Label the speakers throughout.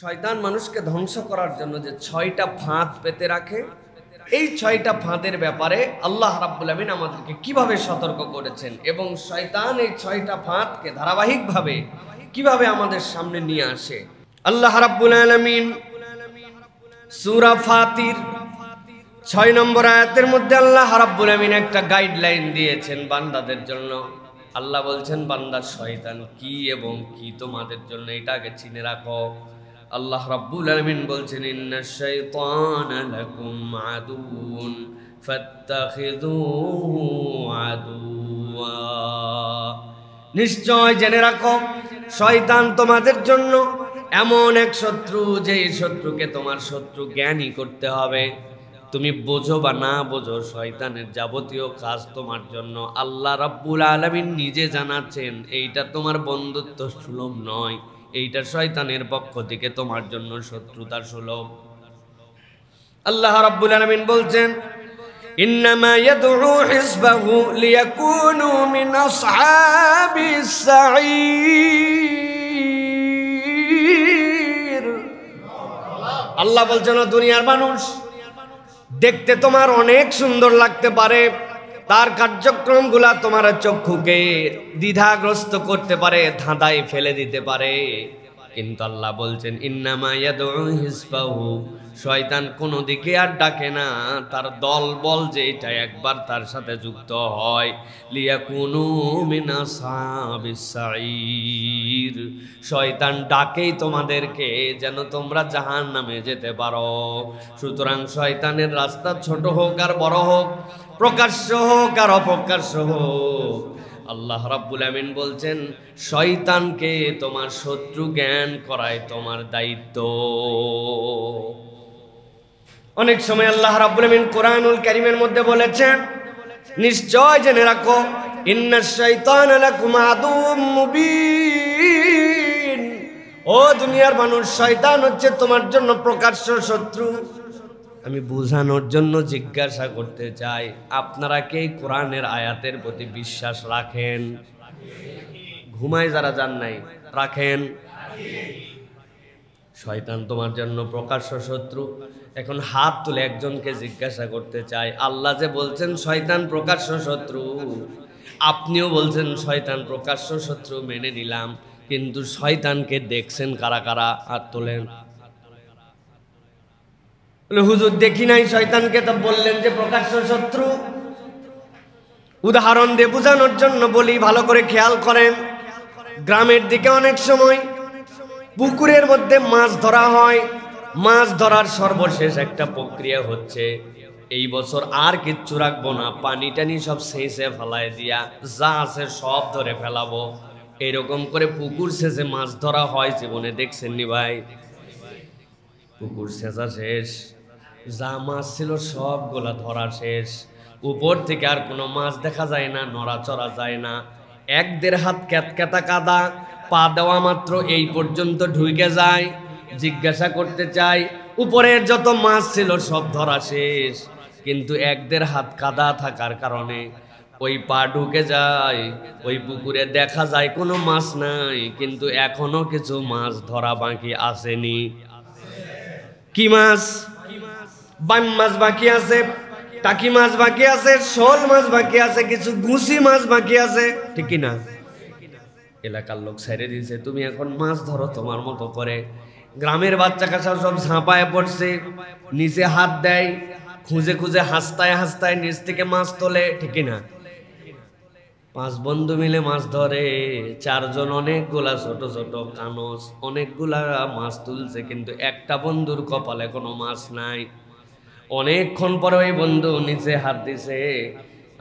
Speaker 1: শয়তান মানুষকে ধ্বংস করার জন্য যে ৬টা ফাঁদ পেতে রাখে, এই ৬টা ফাঁদের ব্যাপারে আল্লাহ রাব্বুল আমিন আমাদেরকে কিভাবে সতর্ক করেছেন এবং শয়তান এই ৬টা ফাঁদকে ধারাবাহিকভাবে কিভাবে আমাদের সামনে নিয়ে আসে। আল্লাহ রাব্বুল আলামিন সূরা ফাতির ৬ নম্বর আয়াতের মধ্যে আল্লাহ রাব্বুল আমিন একটা গাইডলাইন দিয়েছেন বান্দাদের জন্য। আল্লাহ বলছেন, বান্দা শয়তান কি এবং কি তোমাদের জন্য এটা আগে চিনে রাখো। আল্লাহ রাব্বুল আলামিন বলছেন, ইন্নাশ শাইতানা লাকুম আদুউন ফাত্তাখিযুহু আদুওয়া। নিশ্চয় জেনে রাখো শয়তান তোমাদের জন্য এমন এক শত্রু, যে শত্রুকে তোমার শত্রু জ্ঞানী করতে হবে। তুমি বোঝো বা না বোঝো, শয়তানের যাবতীয় কাজ তোমার জন্য আল্লাহ রাব্বুল আলামিন নিজে জানাচ্ছেন এইটা তোমার বন্ধুত্ব সুলভ নয়, এইটা শয়তানের পক্ষ থেকে তোমার জন্য শত্রুতার সুলভ। আল্লাহ রাব্বুল আলামিন বলছেন, ইন্নামা ইয়াদউ হিজবাহু লিয়াকুনু মিন আসহাবিস সাঈর। আল্লাহ বলছেন, দুনিয়ার মানুষ দেখতে তোমার অনেক সুন্দর লাগতে পারে, তার কার্যক্রমগুলা তোমার চক্ষুকে দ্বিধাগ্রস্ত করতে পারে, ধাঁধায় ফেলে দিতে পারে, কিন্তু আল্লাহ বলছেন, ইন্নামা ইয়াদউ হিজবাহু, শয়তান কোনো দিকে আর ডাকে না, তার দল বল যেটা একবার তার সাথে যুক্ত হয়, লিয়াকুনু মিন আসহাবিস সাঈর, শয়তান ডাকেই তোমাদেরকে যেন তোমরা জাহান্নামে যেতে পারো। সুতরাং শয়তানের রাস্তা ছোট হোক আর বড় হোক, প্রকাশ্য হোক আর অপ্রকাশ্য হোক, আল্লাহ রাব্বুল আমিন বলছেন শয়তানকে তোমার শত্রু জ্ঞান করায় তোমার দায়িত্ব। অনেক সময় আল্লাহ রাব্বুল আমিন কোরআনুল কারীমের মধ্যে বলেছেন, নিশ্চয় জেনে রাখো ইন্নাশ শাইতানা লাকুম আদুউম মুবিন। ও দুনিয়ার মানুষ, শয়তান হচ্ছে তোমার জন্য প্রকাশ্য শত্রু। আমি বোঝানোর জন্য জিজ্ঞাসা করতে চাই, আপনারা কি কোরআনের আয়াতের প্রতি বিশ্বাস রাখেন? ঘুমায় যারা যান নাই, রাখেন? শয়তান তোমার জন্য প্রকাশ্য শত্রু। এখন হাত তুলে একজনকে জিজ্ঞাসা করতে চাই, আল্লাহ যে বলছেন শয়তান প্রকাশ্য শত্রু, আপনিও বলছেন শয়তান প্রকাশ্য শত্রু, মেনে নিলাম, কিন্তু শয়তানকে দেখছেন কারা কারা? হাত তোলেন। হুজুর দেখি নাই শয়তানকে, তো বললেন যে প্রকাশ্য শত্রু। উদাহরণ দিয়ে বোঝানোর জন্য বলি, ভালো করে খেয়াল করেন। গ্রামের দিকে অনেক সময় পুকুরের মধ্যে মাছ ধরা হয়। মাছ ধরার সর্বশেষ একটা প্রক্রিয়া হচ্ছে, এই বছর আর কিচ্ছু রাখবো না, পানি টানি সব শেষে ফেলায় দিয়া যা আছে সব ধরে ফেলাবো, এরকম করে পুকুর শেষে মাছ ধরা হয়। জীবনে দেখছেননি ভাই? পুকুর শেষা শেষ, যা মাছ ছিল সবগুলা ধরা শেষ, উপর থেকে আর কোনো মাছ দেখা যায় না, নড়াচড়া যায় না। 1-1.5 হাত ক্যাতক্যাতা কাদা, পা দেওয়া মাত্র এই পর্যন্ত ঢুকে যায়। জিজ্ঞাসা করতে চাই, উপরের যত মাছ ছিল সব ধরা শেষ, কিন্তু 1-1.5 হাত কাদা থাকার কারণে ওই পা ঢুকে যায়, ওই পুকুরে দেখা যায় কোনো মাছ নাই, কিন্তু এখনো কিছু মাছ ধরা বাকি আসেনি। কি মাছ? বাম মাছ বাকি আছে, টাকি মাছ বাকি আছে, শোল মাছ বাকি আছে, কিছু গুছি মাছ বাকি আছে, ঠিক কি না? এলাকার লোক ছেড়ে দিয়েছে, তুমি এখন মাছ ধরো তোমার মতো করে। গ্রামের বাচ্চা কাচ্চা সব ঝাঁপায় পড়ছে, নিচে হাত দেয়, খুঁজে খুঁজে হাসতায় হাসতায় নিচ থেকে মাছ তোলে, ঠিক না? 5 বন্ধু মিলে মাছ ধরে, 4 জন অনেকগুলা ছোট ছোট কানস, অনেকগুলা মাছ তুলছে, কিন্তু একটা বন্ধুর কপালে কোনো মাছ নাই। অনেকক্ষণ পরে ওই বন্ধু নিচে হাত দিছে,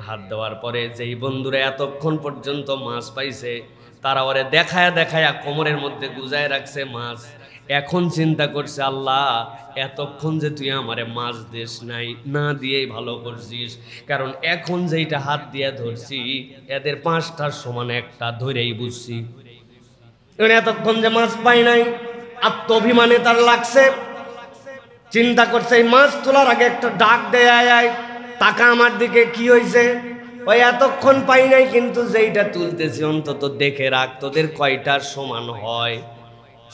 Speaker 1: হাত দেওয়ার পরে যেই বন্ধুরা এতক্ষণ পর্যন্ত মাছ পাইছে, তারা ওরে দেখায়া দেখায়া কোমরের মধ্যে গুজায় রাখছে মাছ। এখন চিন্তা করছে, আল্লাহ এতক্ষণ যে তুই আমারে মাছ দিস নাই, না দিয়েই ভালো করছিস, কারণ এখন যেইটা হাত দিয়ে ধরছি এদের 5টার সমান একটা ধরেই বুঝছি। এতক্ষণ যে মাছ পাই নাই, আত্মঅভিমানে তার লাগছে, চিন্তা করছে এই মাছ তোলার আগে একটা ডাক দেয়, আয় টাকা আমার দিকে, কি হয়েছে? ওই এতক্ষণ পাই নাই, কিন্তু যেইটা তুলতেছি অন্তত দেখে রাখ তোদের কয়টার সমান হয়।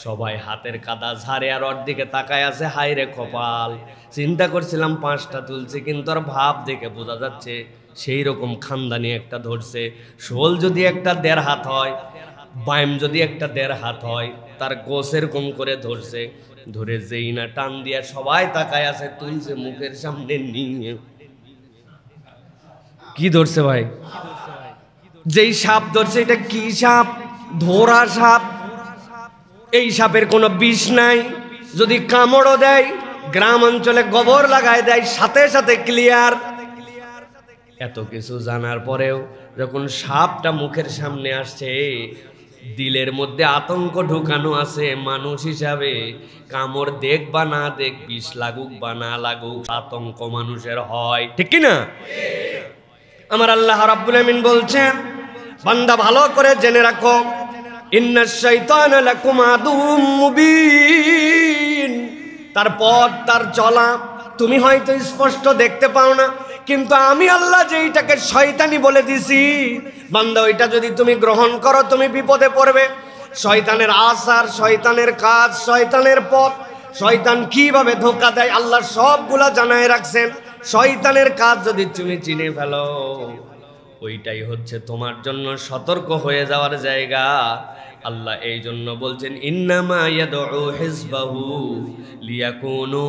Speaker 1: সবাই হাতের কাদা ঝাড়ে আর ওর দিকে তাকায় আছে, হায় রে কপাল। চিন্তা করছিলাম 5টা তুলছে, কিন্তু আর ভাব দেখে বোঝা যাচ্ছে সেই রকম খানদানি একটা ধরছে। শোল যদি একটা 1.5 হাত হয়, বাইম যদি একটা 1.5 হাত হয়, তার গোছ এরকম করে ধরছে। ধরে যেই না টান দিয়া সবাই তাকায় আছে, তুলছে মুখের সামনে নিয়ে। কি ধরছে ভাই? যেই সাপ ধরছে এটা কি সাপ? ধরা সাপ। এই সাপের কোনো বিষ নাই, যদি কামড়ও দেয় গ্রাম অঞ্চলে গোবর লাগায় দেয়, সাথে সাথে ক্লিয়ার। এত কিছু জানার পরেও যখন সাপটা মুখের সামনে আসছে, দিলের মধ্যে আতঙ্ক ঢুকানো আছে। মানুষ হিসাবে কামড় দেখ বা না দেখ, বিষ লাগুক বা না লাগুক, আতঙ্ক মানুষের হয়, ঠিক কি না? আমার আল্লাহ রাব্বুল আমিন বলছেন, বান্দা ভালো করে জেনে রাখো, ইন্নাশ শাইতানা লাকুম আদুউম মুবিন। তারপর তার চলা তুমি হয়তো স্পষ্ট দেখতে পাও না, কিন্তু আমি আল্লাহ যেইটাকে শয়তানি বলে দিছি, বান্দা ওইটা যদি তুমি গ্রহণ করো তুমি বিপদে পড়বে। শয়তানের আসার, শয়তানের কাজ, শয়তানের পথ, শয়তান কিভাবে ধোঁকা দেয় আল্লাহ সবগুলা জানায় রাখছেন। শয়তানের কাজ যদি তুমি চিনে ফেলো, ওইটাই হচ্ছে তোমার জন্য সতর্ক হয়ে যাওয়ার জায়গা। আল্লাহ এই জন্য বলছেন, ইন্নামা ইয়াদউ হিজবাহু লিয়াকুনু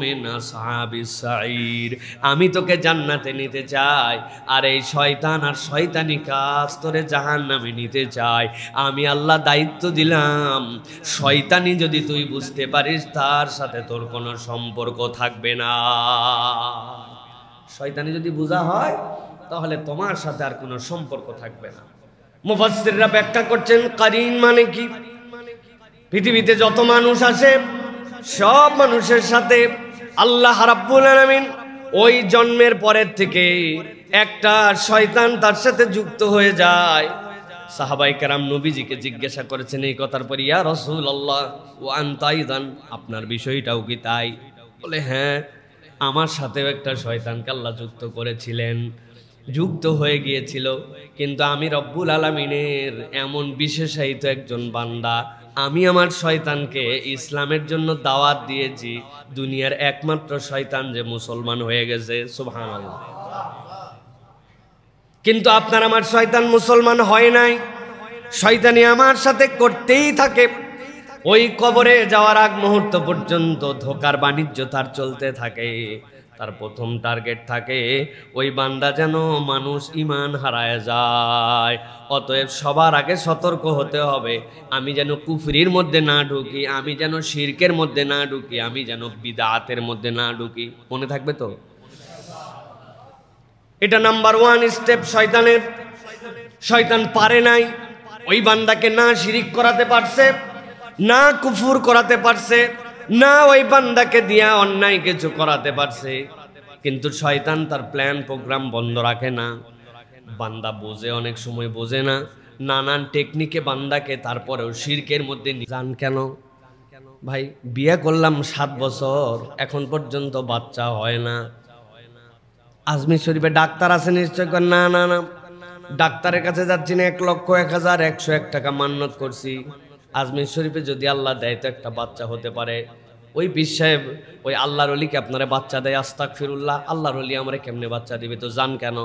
Speaker 1: মিন আসহাবিস সাঈর। আমি তোকে জান্নাতে নিতে চাই, আর এই শয়তান আর শয়তানি কাজ তোরে জাহান্নামে নিতে চাই। আমি আল্লাহ দায়িত্ব দিলাম, শয়তানি যদি তুই বুঝতে পারিস, তার সাথে তোর কোনো সম্পর্ক থাকবে না। শয়তানি যদি বোঝা হয়, তাহলে তোমার সাথে আর কোনো সম্পর্ক থাকবে না। মুফাসসিররা ব্যাখ্যা করছেন, কারিন মানে কি? পৃথিবীতে যত মানুষ আসে, সব মানুষের সাথে আল্লাহ রাব্বুল আলামিন ওই জন্মের পরের থেকে একটা শয়তান তার সাথে যুক্ত হয়ে যায়। সাহাবায়ে কেরাম নবীজিকে জিজ্ঞাসা করেছেন এই কথার পর, ইয়া রাসূলুল্লাহ ওয়া আনতা আইযান, আপনার বিষয়টাও কি তাই? বলে, হ্যাঁ, আমার সাথেও একটা শয়তানকে আল্লাহ যুক্ত করেছিলেন, যুক্ত হয়ে গিয়েছিল। কিন্তু আমি রব্বুল আলামিনের এমন বিশেষায়িত একজন বান্দা, আমি আমার শয়তানকে ইসলামের জন্য দাওয়াত দিয়েছি। দুনিয়ার একমাত্র শয়তান যে মুসলমান হয়ে গেছে, সুবহানাল্লাহ। কিন্তু আপনার আমার শয়তান মুসলমান হয় নাই, শয়তানি আমার সাথে করতেই থাকে। ওই কবরে যাওয়ার আগ মুহূর্ত পর্যন্ত ধোকার বাণিজ্য তার চলতে থাকে। তার প্রথম টার্গেট থাকে ওই বান্দা যেন মানুষ ঈমান হারায় যায়। অতএব সবার আগে সতর্ক হতে হবে, আমি যেন কুফরির মধ্যে না ঢুকি, আমি যেন শিরকের মধ্যে না ঢুকি, আমি যেন বিদআতের মধ্যে না ঢুকি। মনে থাকবে তো? এটা নাম্বার 1 স্টেপ শয়তানের। শয়তান পারে নাই ওই বান্দাকে না শিরিক করাতে পারছে, না কুফর করাতে পারছে, না ওই বান্দাকে দিয়া অন্যায় কিছু করাতে পারছে। কিন্তু শয়তান তার প্ল্যান প্রোগ্রাম বন্ধ রাখে না। বান্দা বোঝে, অনেক সময় বোঝে না, নানান টেকনিকে বান্দাকে তারপরেও শিরকের মধ্যে যান। কেন ভাই? বিয়ে করলাম 7 বছর, এখন পর্যন্ত বাচ্চা হয় না। আজমির শরীফে ডাক্তার আছে নিশ্চয়? না না না, ডাক্তারের কাছে যাচ্ছি না, 1,01,101 টাকা মান্নত করছি। আজমির শরীফে যদি আল্লাহ দেয় তো একটা বাচ্চা হতে পারে। ওই পীর সাহেব, ওই আল্লাহর ওলিকে আপনারা বাচ্চা দেয়, আস্তাগফিরুল্লাহ, আল্লাহর ওলি আমারে কেমনে বাচ্চা দিবে? তো জান কেন?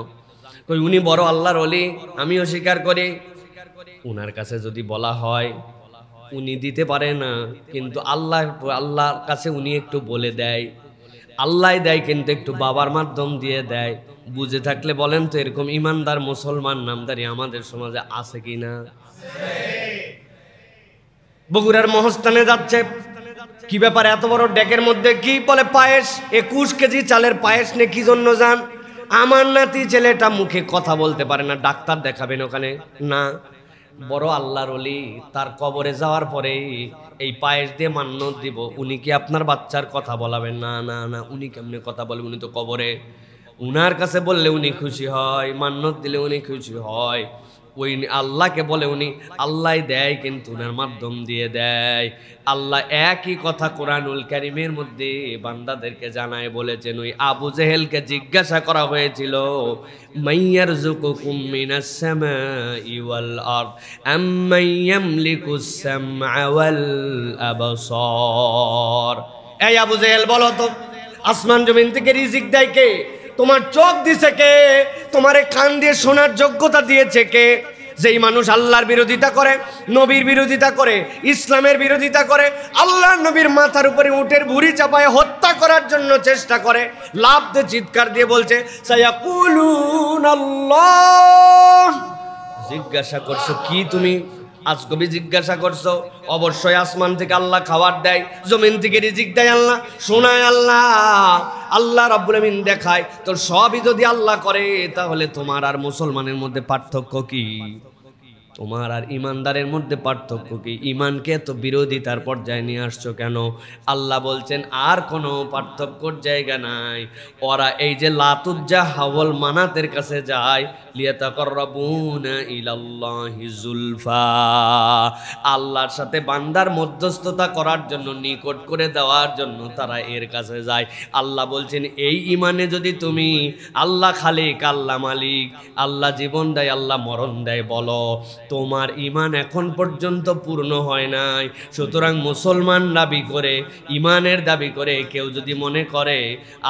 Speaker 1: কই উনি বড় আল্লাহর ওলি, আমিও স্বীকার করি। উনার কাছে যদি বলা হয়, উনি দিতে পারে না, কিন্তু আল্লাহর কাছে উনি একটু বলে দেয়, আল্লাহ দেয়, কিন্তু একটু বাবার মাধ্যম দিয়ে দেয়। বুঝে থাকলে বলেন তো, এরকম ইমানদার মুসলমান নামদারি আমাদের সমাজে আছে কি না? বগুড়ার মহস্থানে যাচ্ছে, কি ব্যাপার এত বড় ডেকের মধ্যে? কি বলে পায়েস, 21 কেজি চালের পায়েস নিয়ে কি জন্য যান? আমার নাতি ছেলেটা মুখে কথা বলতে পারে না, ডাক্তার দেখাবেন ওখানে? না, বড় আল্লাহর ওলি, তার কবরে যাওয়ার পরে এই পায়েস দিয়ে মান্যত দিব, উনি কি আপনার বাচ্চার কথা বলাবেন? না না না, উনি কেমনে কথা বলবেন? উনি তো কবরে। উনার কাছে বললে উনি খুশি হয়, মান্যত দিলে উনি খুশি হয়। ওই আল্লাহকে বলে উনি আল্লাহ দেয়, কিন্তু ওনার মাধ্যম দিয়ে দেয়। আল্লাহ একই কথা কোরআনুল কারীমের মধ্যে বান্দাদেরকে জানায় বলেছেন। ওই আবু জেহেলকে জিজ্ঞাসা করা হয়েছিল, মাইয়ারযুকুকুম মিনাস সামাই ওয়াল আরদ আম্মান ইয়ামলিকুস সামআ ওয়াল আবসার। এই আবু জেহেল, বলো তো আসমান জমিন থেকে রিজিক দেয় কে? তোমার চোখ দিছে কে? তোমারে কান দিয়ে শোনার যোগ্যতা দিয়েছে কে? যেই মানুষ আল্লাহর বিরোধিতা করে, নবীর বিরোধিতা করে, ইসলামের বিরোধিতা করে, আল্লাহর নবীর মাথার উপরে উটের ভুঁড়ি চাপায় হত্যা করার জন্য চেষ্টা করে, লাফ দিয়ে চিৎকার দিয়ে বলছে সায়াকুলুন আল্লাহ। জিজ্ঞাসা করছো কি তুমি? আজকবি জিজ্ঞাসা করছো? অবশ্যই আসমান থেকে আল্লাহ খাবার দেয়, জমিন থেকে রিজিক দেয় আল্লাহ, শোনায় আল্লাহ, আল্লাহ রাব্বুল আমিন দেখায়। তো সবই যদি আল্লাহ করে, তাহলে তোমার আর মুসলমানের মধ্যে পার্থক্য কি? তোমার আর ইমানদারের মধ্যে পার্থক্য কি? ইমানকে তো বিরোধিতার পর্যায়ে নিয়ে আসছো কেন? আল্লাহ বলছেন আর কোনো পার্থক্যর জায়গা নাই। ওরা এই যে লাতুজ্জা হাওল মানাতের কাছে যায়, লিয়াতাকাররাবুনা ইলাল্লাহি যুলফা, আল্লাহর সাথে বান্দার মধ্যস্থতা করার জন্য, নিকট করে দেওয়ার জন্য তারা এর কাছে যায়। আল্লাহ বলছেন এই ইমানে যদি তুমি আল্লাহ খালিক, আল্লাহ মালিক, আল্লাহ জীবন দেয়, আল্লাহ মরণ দেয় বলো, তোমার ইমান এখন পর্যন্ত পূর্ণ হয় নাই। সুতরাং মুসলমান দাবি করে, ইমানের দাবি করে কেউ যদি মনে করে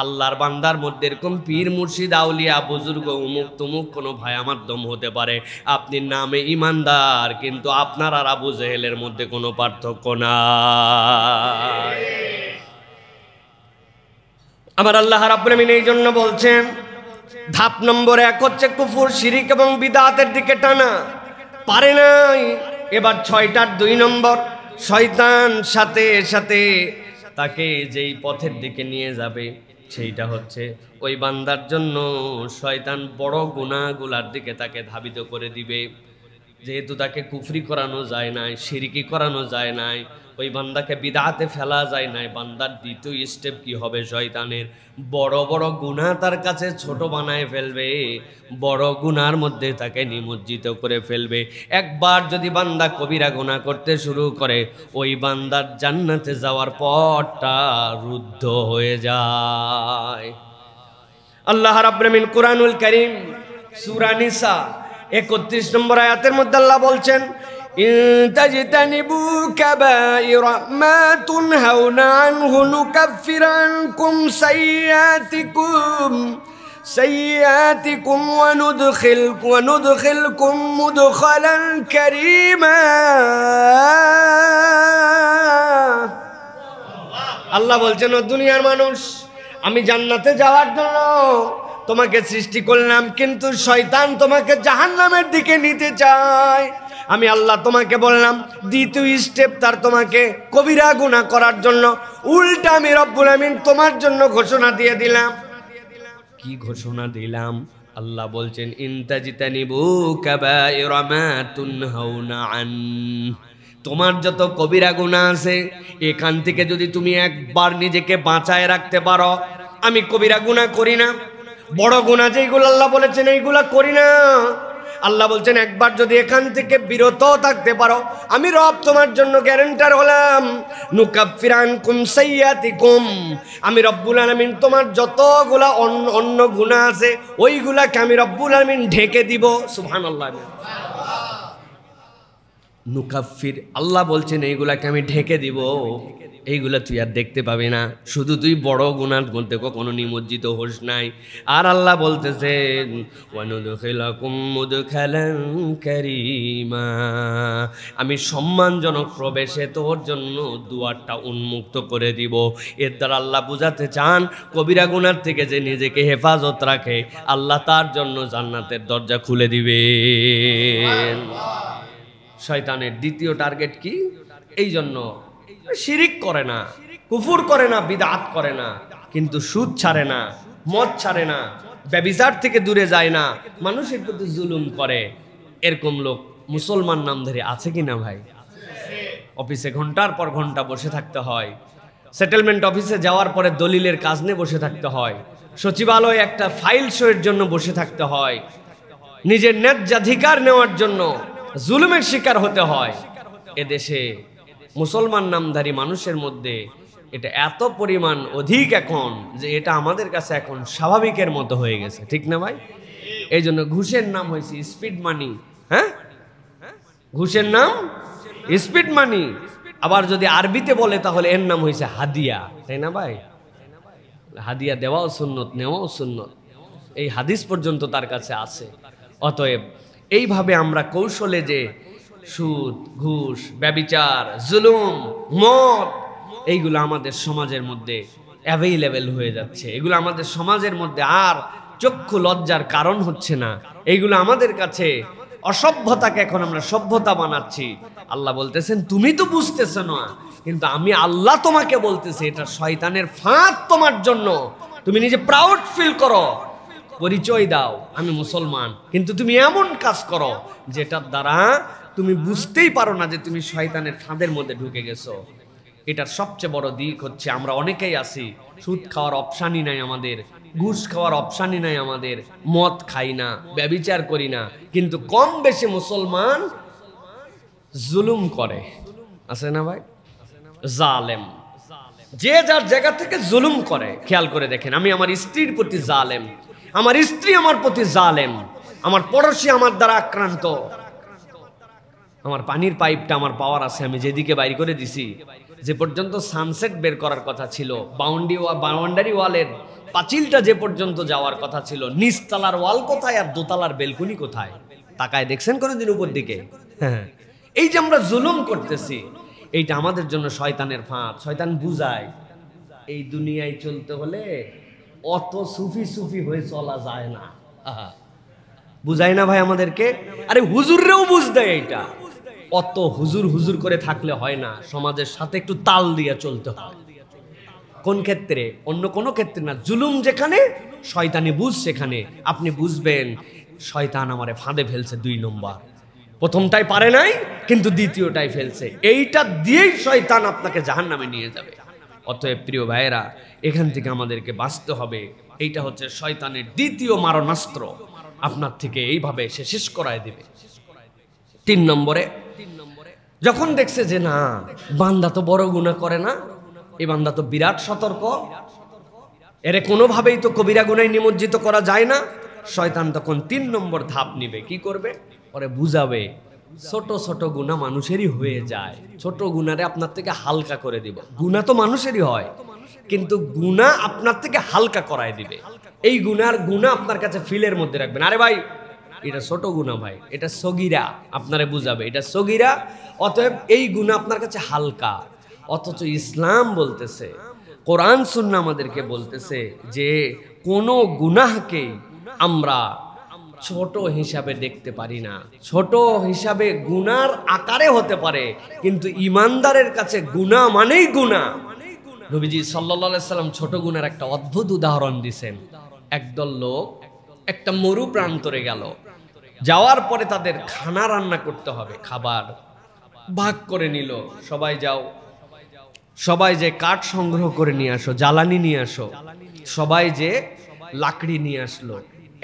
Speaker 1: আল্লাহর বান্দার মধ্যে এরকম পীর মুর্শিদ আউলিয়া বুজুর্গ উমুক তুমুক কোনো ভায়া মাধ্যম হতে পারে, আপনি নামে ইমানদার, কিন্তু আপনার আর আবু জেহেলের মধ্যে কোনো পার্থক্য নাই। আমার আল্লাহ রাব্বুল আমিন এই জন্য বলছেন, ধাপ নম্বর 1 হচ্ছে কুফর, শিরিক এবং বিদআতের দিকে টানা। পারে নাই, এবার 6টার 2 নম্বর, শয়তান সাথে সাথে তাকে যেই পথের দিকে নিয়ে যাবে সেইটা হচ্ছে ওই বান্দার জন্য শয়তান বড় গুনাহগুলার দিকে তাকে ধাবিত করে দিবে। যেহেতু তাকে কুফরি করানো যায় নাই, শিরকি করানো যায় নাই, ওই বান্দাকে বিদআতে ফেলা যায় নাই, বান্দার দ্বিতীয় স্টেপ কি হবে? শয়তানের বড় বড় গুনাহ তার কাছে ছোট বানায় ফেলবে, বড় গুনার মধ্যে তাকে নিমজ্জিত করে ফেলবে। একবার যদি বান্দা কবিরা গুনাহ করতে শুরু করে, ওই বান্দার জান্নাতে যাওয়ার পথটা রুদ্ধ হয়ে যায়। আল্লাহ রাব্বুল আমিন কুরআনুল কারীম সূরা নিসা 31 নম্বর আয়াতের মধ্যে আল্লাহ বলছেন, ইন তাজতানিবু কাবাইরা মা তুনহাউনা আনহু নুকাফির আনকুম সাইয়্যাতিকুম ওয়া নুদখিলকুম মুদখালান কারীমা। আল্লাহ বলছেন, ও দুনিয়ার মানুষ, আমি জান্নাতে যাওয়ার জন্য তোমাকে সৃষ্টি করলাম, কিন্তু শয়তান তোমাকে জাহান্নামের দিকে নিতে চায়। আমি আল্লাহ তোমাকে বললাম দ্বিতীয় স্টেপ তার তোমাকে কবিরা গুনাহ করার জন্য, উল্টা আমি রব্বুল আমিন তোমার জন্য ঘোষণা দিয়ে দিলাম। কি ঘোষণা দিলাম? আল্লাহ বলছেন, ইনতাজিতানিবু কাবাইরা মা তুনহাউনা আন, তোমার যত কবিরা গুনাহ আছে এখান থেকে যদি তুমি একবার নিজেকে বাঁচায় রাখতে পারো, আমি কবিরা গুনাহ করি না, বড় গুনাহ যেগুলো আল্লাহ বলেছেন এইগুলা করি না। আল্লাহ বলছেন একবার যদি এখান থেকে বিরত থাকতে পারো, আমি রব তোমার জন্য গ্যারান্টার হলাম, নুকাফির আনকুম সাইয়্যাতিকুম, আমি রব্বুল আলামিন তোমার যতগুলা অন্য গুনাহ আছে ওইগুলাকে আমি রব্বুল আলামিন ঢেকে দিব। সুবহানাল্লাহ। নুকাফির, আল্লাহ বলছেন এইগুলাকে আমি ঢেকে দিব, এইগুলা তুই আর দেখতে পাবি না, শুধু তুই বড় গুনার মধ্যে কখনো নিমজ্জিত হোস নাই। আর আল্লাহ বলতেছেন, ওয়ানুদখিলাকুম মুদখালান কারীমা, আমি সম্মানজনক প্রবেশে তোর জন্য দুয়ারটা উন্মুক্ত করে দিব। এর দ্বারা আল্লাহ বুঝাতে চান, কবিরা গুনার থেকে যে নিজেকে হেফাজত রাখে, আল্লাহ তার জন্য জান্নাতের দরজা খুলে দিবেন। শয়তানের দ্বিতীয় টার্গেট কি? এই জন্য শিরিক করে না, কুফর করে না, বিদআত করে না, কিন্তু সুদ ছাড়ে না, মদ ছাড়ে না, ব্যভিচার থেকে দূরে যায় না, মানুষের প্রতি জুলুম করে। এরকম লোক মুসলমান নাম ধরে আছে কি না ভাই? অফিসে ঘন্টার পর ঘন্টা বসে থাকতে হয়, সেটেলমেন্ট অফিসে যাওয়ার পরে দলিলের কাজ নিয়ে বসে থাকতে হয়, সচিবালয়ে একটা ফাইল শোয়ের জন্য বসে থাকতে হয়, নিজের ন্যায্যাধিকার নেওয়ার জন্য জুলুমের শিকার হতে হয়। এদেশে মুসলমান নামধারী মানুষের মধ্যে এটা এত পরিমাণ অধিক এখন যে এটা আমাদের কাছে এখন স্বাভাবিকের মতো হয়ে গেছে, ঠিক না ভাই? এই জন্য ঘুষের নাম হয়েছে স্পিড মানি। হ্যাঁ, ঘুষের নাম স্পিড মানি। আবার যদি আরবিতে বলে তাহলে এর নাম হয়েছে হাদিয়া, তাই না ভাই? হাদিয়া দেওয়াও সুন্নত, নেওয়াও সুন্নত, এই হাদিস পর্যন্ত তার কাছে আছে। অতএব এইভাবে আমরা কৌশলে যে সুদ, ঘুষ, ব্যভিচার, জুলুম, মদ এইগুলো আমাদের সমাজের মধ্যে অ্যাভেইলেবল হয়ে যাচ্ছে, এগুলো আমাদের সমাজের মধ্যে আর চক্ষু লজ্জার কারণ হচ্ছে না। এইগুলো আমাদের কাছে অসভ্যতাকে এখন আমরা সভ্যতা বানাচ্ছি। আল্লাহ বলতেছেন তুমি তো বুঝতেছো না, কিন্তু আমি আল্লাহ তোমাকে বলতেছি এটা শয়তানের ফাঁদ তোমার জন্য। তুমি নিজে প্রাউড ফিল করো, পরিচয় দাও আমি মুসলমান, কিন্তু তুমি এমন কাজ করো যেটার দ্বারা তুমি বুঝতেই পারো না যে তুমি শয়তানের ফাঁদের মধ্যে ঢুকে গেছো। এটার সবচেয়ে বড় দিক হচ্ছে আমরা অনেকেই আছি সুদ খাওয়ার অপশানই নাই আমাদের, ঘুষ খাওয়ার অপশানই নাই আমাদের, মদ খাই না, ব্যভিচার করি না, কিন্তু কম বেশি মুসলমান জুলুম করে, আছে না ভাই? জালেম, যে যার জায়গা থেকে জুলুম করে। খেয়াল করে দেখেন, আমি আমার স্ত্রীর প্রতি জালেম, আমার স্ত্রী আমার প্রতি জালেম, আমার পড়োশী আমার দ্বারা আক্রান্ত, আমার পানির পাইপটা আমার পাওয়ার আছে, আমি যেদিকে বাইর করে দিছি, যে পর্যন্ত সানসেট বের করার কথা ছিল, বাউন্ডারি ওয়ালের পাঁচিলটা যে পর্যন্ত যাওয়ার কথা ছিল, নিচতলার ওয়াল কোথায় আর দোতলার বেলকুনি কোথায়? তাকায় দেখছেন কোনোদিন উপর দিকে? হ্যাঁ, এই যে আমরা জুলুম করতেছি এইটা আমাদের জন্য শয়তানের ফাঁদ। শয়তান বুঝায় এই দুনিয়ায় চলতে হলে অত সুফি সুফি হয়ে চলা যায় না। বুঝায় না ভাই আমাদেরকে? আরে হুজুররেও বুঝ দেয় এইটা, অত হুজুর হুজুর করে থাকলে হয় না, সমাজের সাথে একটু তাল দিয়ে চলতে হয়। কোন ক্ষেত্রে? অন্য কোনো ক্ষেত্রে না, জুলুম যেখানে শয়তানি বুঝ সেখানে আপনি বুঝবেন শয়তান আমারে ফাঁদে ফেলছে 2 নম্বর, প্রথমটাই পারে নাই কিন্তু দ্বিতীয়টাই ফেলছে, এইটা দিয়েই শয়তান আপনাকে জাহান্নামে নিয়ে যাবে। অতএব প্রিয় ভাইয়েরা, এখান থেকে আমাদেরকে বাঁচতে হবে। এইটা হচ্ছে শয়তানের দ্বিতীয় মারণাস্ত্র, আপনার থেকে এইভাবে সে শেষ করায় দিবে। 3 নম্বরে, যখন দেখছে যে না বান্দা তো বড় গুনাহ করে না, এই বান্দা তো বিরাট সতর্ক, এরে কোনোভাবেই তো কবিরা গুনায় নিমজ্জিত করা যায় না, শয়তান তখন 3 নম্বর ধাপ নিবে। কি করবে? ওরে বুঝাবে ছোট ছোট গুনাহ মানুষেরই হয়ে যায়, ছোট গুনারে আপনার থেকে হালকা করে দিব। গুনাহ তো মানুষেরই হয়, কিন্তু গুনাহ আপনার থেকে হালকা করায় দিবে। এই গুনাহ আপনার কাছে ফিলের মধ্যে রাখবেন, আরে ভাই এটা ছোট গুনাহ ভাই, এটা সগীরা, আপনারে বুঝাবে এটা সগীরা, অতএব এই গুনাহ আপনার কাছে হালকা। অথচ ইসলাম বলতেছে, কোরআন সুন্নাহ আমাদেরকে বলতেছে যে কোনো গুনাহকে আমরা ছোট হিসাবে দেখতে পারি না। ছোট হিসাবে গুনার আকারে হতে পারে, কিন্তু ইমানদারের কাছে গুনাহ মানেই গুনাহ। নবীজি সাল্লাল্লাহু আলাইহি সাল্লাম ছোট গুনার একটা অদ্ভুত উদাহরণ দিয়েছেন। একদল লোক একটা মরু প্রান্তরে গেল, যাওয়ার পরে তাদের খানা রান্না করতে হবে, খাবার ভাগ করে নিল, সবাই যাও, সবাই যে কাঠ সংগ্রহ করে নিয়ে আসো, জ্বালানি নিয়ে আসো, সবাই যে লাকড়ি নিয়ে আসলো।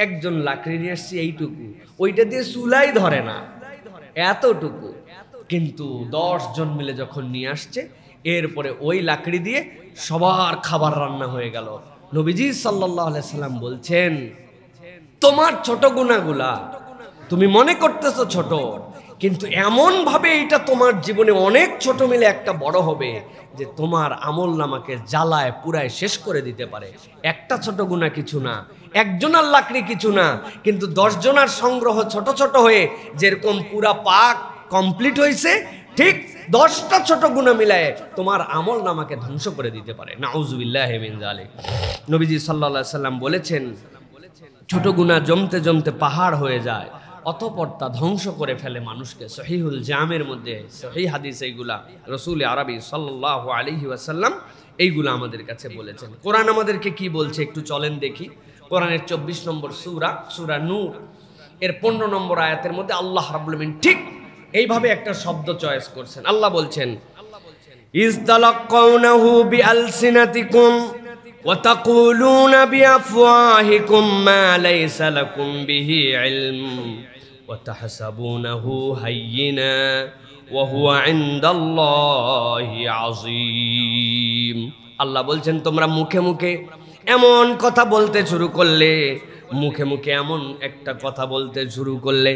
Speaker 1: একজন লাকড়ি নিয়ে আসছে এইটুকু, ওইটা দিয়ে চুলাই ধরে না, এতটুকু, কিন্তু 10 জন মিলে যখন নিয়ে আসছে, এরপরে ওই লাকড়ি দিয়ে সবার খাবার রান্না হয়ে গেল। নবীজি সাল্লাল্লাহু আলাইহি সাল্লাম বলছেন, তোমার ছোট গুনাহগুলা তুমি মনে করতেছো ছোট, কিন্তু এমন ভাবে এটা তোমার জীবনে অনেক ছোট মিলে একটা বড় হবে যে তোমার আমলনামাকে জ্বালায় পুরায় শেষ করে দিতে পারে। একটা ছোট গুনাহ কিছু না, একজনের লাকড়ি কিছু না, কিন্তু 10 জনের সংগ্রহ ছোট ছোট হয়ে যেরকম পুরা পাক কমপ্লিট হয়েছে, ঠিক 10টা ছোট গুনাহ মিলায় তোমার আমলনামাকে ধ্বংস করে দিতে পারে। নাউযুবিল্লাহি মিন যালিক। নবীজি সাল্লাল্লাহু আলাইহি সাল্লাম বলেছেন, ছোট গুনাহ জমতে জমতে পাহাড় হয়ে যায়, অতঃপর তা ধ্বংস করে ফেলে মানুষকে। সহিহুল জামের মধ্যে সহিহ হাদিস এইগুলা, রাসূল আরবি সাল্লাল্লাহু আলাইহি ওয়াসাল্লাম এইগুলা আমাদের কাছে বলেছেন। কোরআন আমাদেরকে কি বলছে একটু চলেন দেখি। কোরআনের 24 নম্বর সূরা নূর এর 15 নম্বর আয়াতের মধ্যে আল্লাহ রাব্বুল আলামিন ঠিক এইভাবে একটা শব্দ চয়েস করছেন। আল্লাহ বলছেন, ইজ তালাক্কাউনাহু বিআলসিনাতিকুম وتقولون بأفواهكم ما ليس لكم به علم وتحسبونه هينا وهو عند الله عظيم। আল্লাহ বলছেন তোমরা মুখে মুখে এমন কথা বলতে শুরু করলে, মুখে মুখে এমন একটা কথা বলতে শুরু করলে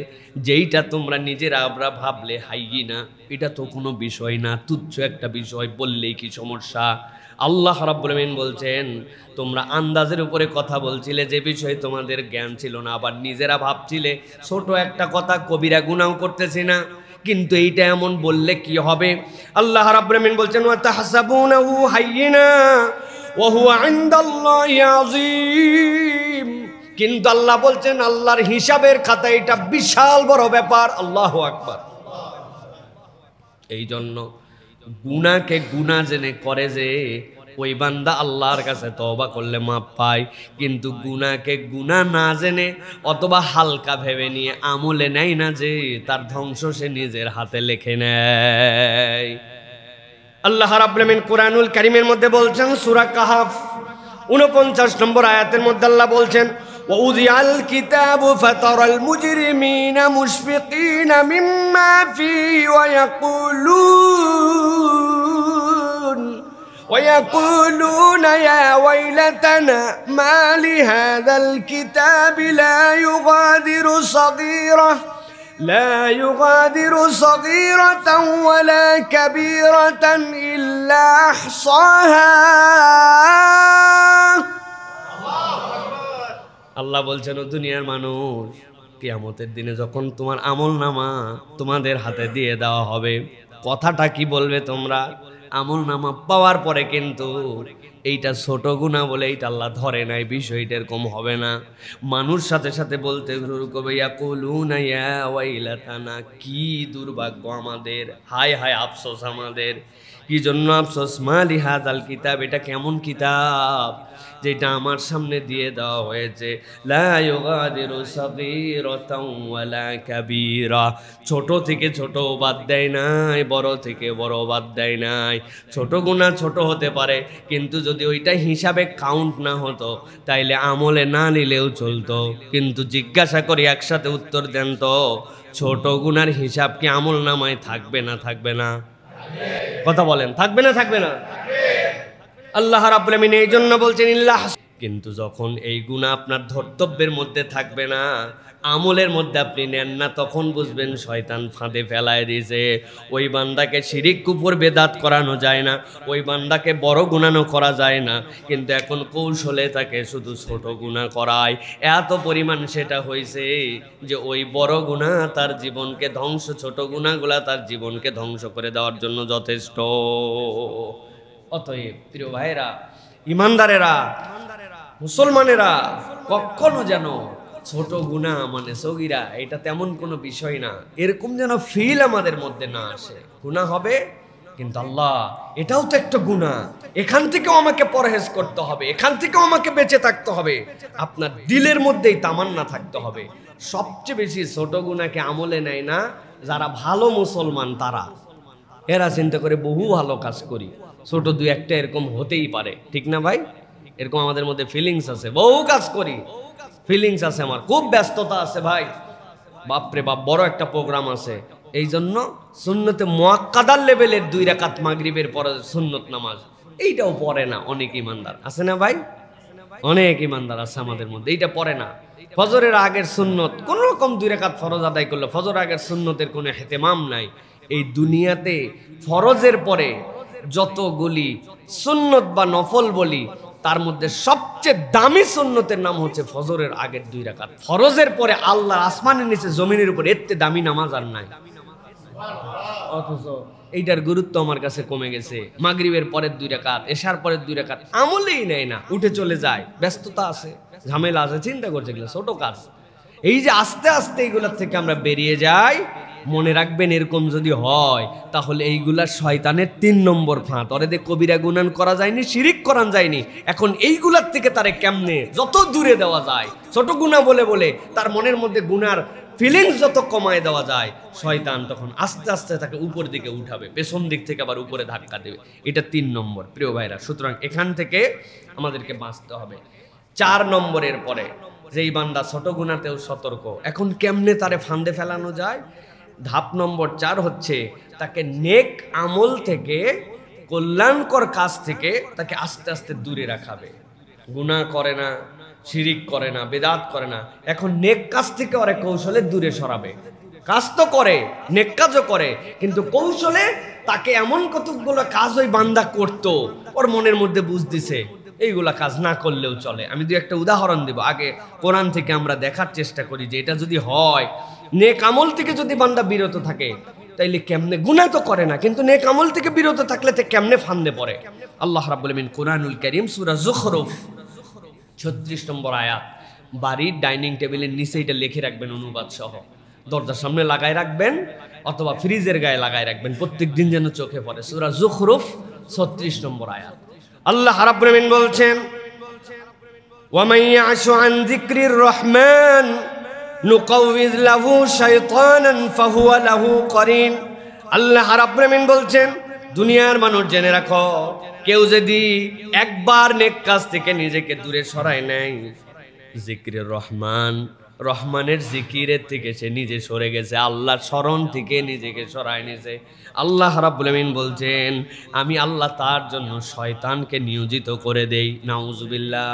Speaker 1: যেইটা তোমরা নিজেরা আমরা ভাবলে হাইয়িনা, এটা তো কোনো বিষয় না, তুচ্ছ একটা বিষয়, বললেই কি সমস্যা। আল্লাহ রাব্বুল আমিন বলছেন তোমরা আন্দাজের উপরে কথা বলছিলে, যে বিষয়ে তোমাদের জ্ঞান ছিল না, আবার নিজেরা ভাবছিলে ছোট একটা কথা, কবিরা গুনাহ করতেছি না, কিন্তু এইটা এমন বললে কি হবে। আল্লাহ রাব্বুল আমিন বলছেন ওয়া তাহসাবুনাহু হাইয়িনা ওয়া হুয়া ইনদাল্লাহি আযীম, কিন্তু আল্লাহ বলছেন আল্লাহর হিসাবের খাতায় এটা বিশাল বড় ব্যাপার। আল্লাহু আকবার। এই জন্য গুনাহকে গুনাহ জেনে করে যে ওই বান্দা আল্লাহর কাছে তওবা করলে মাপ পায়, কিন্তু গুনাহকে গুনাহ না জেনে অথবা হালকা ভেবে নিয়ে আমলে নেয় না যে তার ধ্বংস সে নিজের হাতে লিখে নেয়। আল্লাহ রাব্বুল আমিন কুরআনুল কারীমের মধ্যে বলছেন সূরা কাহফ 49 নম্বর আয়াতের মধ্যে আল্লাহ বলছেন وَوُضِعَ الْكِتَابُ فَتَرَى الْمُجْرِمِينَ مُشْفِقِينَ مِمَّا فِيهِ وَيَقُولُونَ يَا وَيْلَتَنَا مَا لِهَذَا الْكِتَابِ لا يغادر صغيرة ولا كبيرة إلا أحصاها। আল্লাহ বলছেন ও দুনিয়ার মানুষ, কিয়ামতের দিনে যখন তোমার আমলনামা তোমাদের হাতে দিয়ে দেওয়া হবে, কথাটা কি বলবে তোমরা? আমলনামা পাওয়ার পরে কিন্তু এইটা ছোট গুনাহ বলে এইটা আল্লাহ ধরে নাই, বিষয়টা এরকম হবে না। মানুষ সাথে সাথে বলতে শুরু করবে ইয়াকুলুনা ইয়া ওয়াইলাতানা, কি দুর্ভাগ্য আমাদের, হায় হায় আফসোস আমাদের। কি জন্য আফসোস? মালি হাযাল কিতাব, এটা কেমন কিতাব যেটা আমার সামনে দিয়ে দেওয়া হয়েছে, লা ইউগাদিরু সাগীরাতাও ওয়ালা কাবীরা, ছোট থেকে ছোট বাদ দেয় নাই, বড় থেকে বড় বাদ দেয় নাই। ছোট গুনাহ ছোট হতে পারে, কিন্তু যদি ওইটা হিসাবে কাউন্ট না হতো তাইলে আমলে না নিলেও চলতো। কিন্তু জিজ্ঞাসা করি, একসাথে উত্তর দেন তো, ছোট গুনার হিসাব কি আমল নামায় থাকবে না থাকবে না? কথা বলেন, থাকবে না থাকবে না? আল্লাহ রাব্বুল আমিন এই জন্য বলছেন ইল্লাহ, কিন্তু যখন এই গুনাহ আপনার ধর্তব্যের মধ্যে থাকবে না, আমলের মধ্যে আপনি নেন না, তখন বুঝবেন শয়তান ফাঁদে ফেলায় দিয়েছে। ওই বান্দাকে শিরিক কুফর বেদাত করানো যায় না, ওই বান্দাকে বড় গুনাহও করা যায় না, কিন্তু এখন কৌশলে তাকে শুধু ছোট গুনাহ করায়। এত পরিমাণ সেটা হয়েছে যে ওই বড় গুনাহ তার জীবনকে ধ্বংস, ছোট গুনাহগুলা তার জীবনকে ধ্বংস করে দেওয়ার জন্য যথেষ্ট। অতএব প্রিয় ভাইরা, ইমানদারেরা, মুসলমানেরা, কখনো যেন ছোট গুনাহ মানে সগীরা এটা তেমন কোনো বিষয় না, এরকম যেন ফিল আমাদের মধ্যে না আসে। গুনাহ হবে কিন্তু আল্লাহ এটাও তো একটা গুনাহ, এখান থেকেও আমাকে পরহেজ করতে হবে, এখান থেকেও আমাকে বেঁচে থাকতে হবে। আপনার দিলের মধ্যেই তামান্না থাকতে হবে। সবচেয়ে বেশি ছোট গুনাহকে আমলে নেয় না যারা ভালো মুসলমান, তারা এরা চিন্তা করে বহু ভালো কাজ করি, ছোট দুই একটা এরকম হতেই পারে, ঠিক না ভাই? এরকম আমাদের মধ্যে ফিলিংস আছে, বহু কাজ করি, ফিলিংস আছে, আমার খুব ব্যস্ততা আছে ভাই, বাপরে বাপ বড় একটা প্রোগ্রাম আছে, এই জন্য সুন্নতে মুআক্কাদার লেভেলের 2 রাকাত মাগরিবের পরে সুন্নত নামাজ এইটাও পড়ে না অনেক ইমানদার আছে না ভাই? অনেক ইমানদার আছে আমাদের মধ্যে, এইটা পড়ে না। ফজরের আগের সুন্নত কোন রকম 2 রাকাত ফরজ আদায় করলো, ফজর আগের সুন্নতের কোনো ইহতিমাম নাই। এই দুনিয়াতে ফরজের পরে যতগুলি সুন্নত বা নফল বলি, তার মধ্যে সবচেয়ে দামি সুন্নতের নাম হচ্ছে ফজরের আগের 2 রাকাত। ফরজের পরে আল্লাহ আসমানের নিচে জমিনের উপর এতে দামি নামাজ আর নাই। অথচ এইটার গুরুত্ব আমার কাছে কমে গেছে। মাগরিবের পরের 2 রাকাত, এশার পরের 2 রাকাত আমলেই নেয় না, উঠে চলে যায়, ব্যস্ততা আছে, ঝামেলা আছে, চিন্তা করছে এগুলো ছোট কাজ। এই যে আস্তে আস্তে এইগুলোর থেকে আমরা বেরিয়ে যাই, মনে রাখবেন এরকম যদি হয় তাহলে এইগুলা শয়তানের 3 নম্বর ফাঁদ। ওরে দে কবিরা গুনাহ করা যায়নি, শিরিক করান যায়নি, এখন এইগুলার থেকে তারে কেমনে যত দূরে দেওয়া যায়। ছোট গুনাহ বলে বলে তার মনের মধ্যে গুনার ফিলিংস যত কমায় দেওয়া যায়, শয়তান তখন আস্তে আস্তে তাকে উপর দিকে উঠাবে, পেছন দিক থেকে আবার উপরে ধাক্কা দেবে। এটা 3 নম্বর প্রিয় ভাইরা। সুতরাং এখান থেকে আমাদেরকে বাঁচতে হবে। 4 নম্বরের পরে যেই বান্দা ছোট গুনাহতেও সতর্ক, এখন কেমনে তারে ফান্দে ফেলানো যায়? ধাপ নম্বর 4 হচ্ছে তাকে নেক আমল থেকে, কল্যাণকর কাজ থেকে তাকে আস্তে আস্তে দূরে রাখাবে। গুনাহ করে না, শিরিক করে না, বেদাত করে না, এখন নেক কাজ থেকে ওরে কৌশলে দূরে সরাবে। কাজ তো করে, নেক কাজও করে, কিন্তু কৌশলে তাকে এমন কতগুলো কাজ ওই বান্দা করতো, ওর মনের মধ্যে বুঝ দিছে এইগুলা কাজ না করলেও চলে। আমি দু একটা উদাহরণ দেব। আগে কোরআন থেকে আমরা দেখার চেষ্টা করি যে এটা যদি হয়, নেক আমল থেকে যদি বান্দা বিরত থাকে, তাইলে কেমনে, গুনাহ তো করে না কিন্তু নেক আমল থেকে বিরত থাকলে তে কেমনে ফান্দে পড়ে। আল্লাহ রাব্বুল আলামিন কোরআনুল কারীম সূরা যুখরুফ 36 নম্বর আয়াত, বাড়ির ডাইনিং টেবিলের নিচে এটা লিখে রাখবেন অনুবাদ সহ, দরজার সামনে লাগাই রাখবেন অথবা ফ্রিজের গায়ে লাগাই রাখবেন, প্রত্যেকদিন যেন চোখে পড়ে। সূরা যুখরুফ 36 নম্বর আয়াত। আল্লাহ রাব্বুল আলামিন বলছেন, ওয়া মান ইয়াশু আন যিকরির রহমান নুকাউযিজ লাহু শাইতানান ফাহুয়া লাহু করিন। আল্লাহ রাব্বুল আলামিন বলছেন, দুনিয়ার মানুষ জেনে রাখো, কেউ যদি একবার নেক কাজ থেকে নিজেকে দূরে সরায় নেয়, জিকিরের রহমান, রহমানের জিকিরের থেকে সে নিজে সরে গেছে, আল্লাহর স্মরণ থেকে নিজেকে সরায় নিয়েছে, আল্লাহ রাব্বুল আমিন বলছেন আমি আল্লাহ তার জন্য শয়তানকে নিয়োজিত করে দেই। নাউজুবিল্লাহ।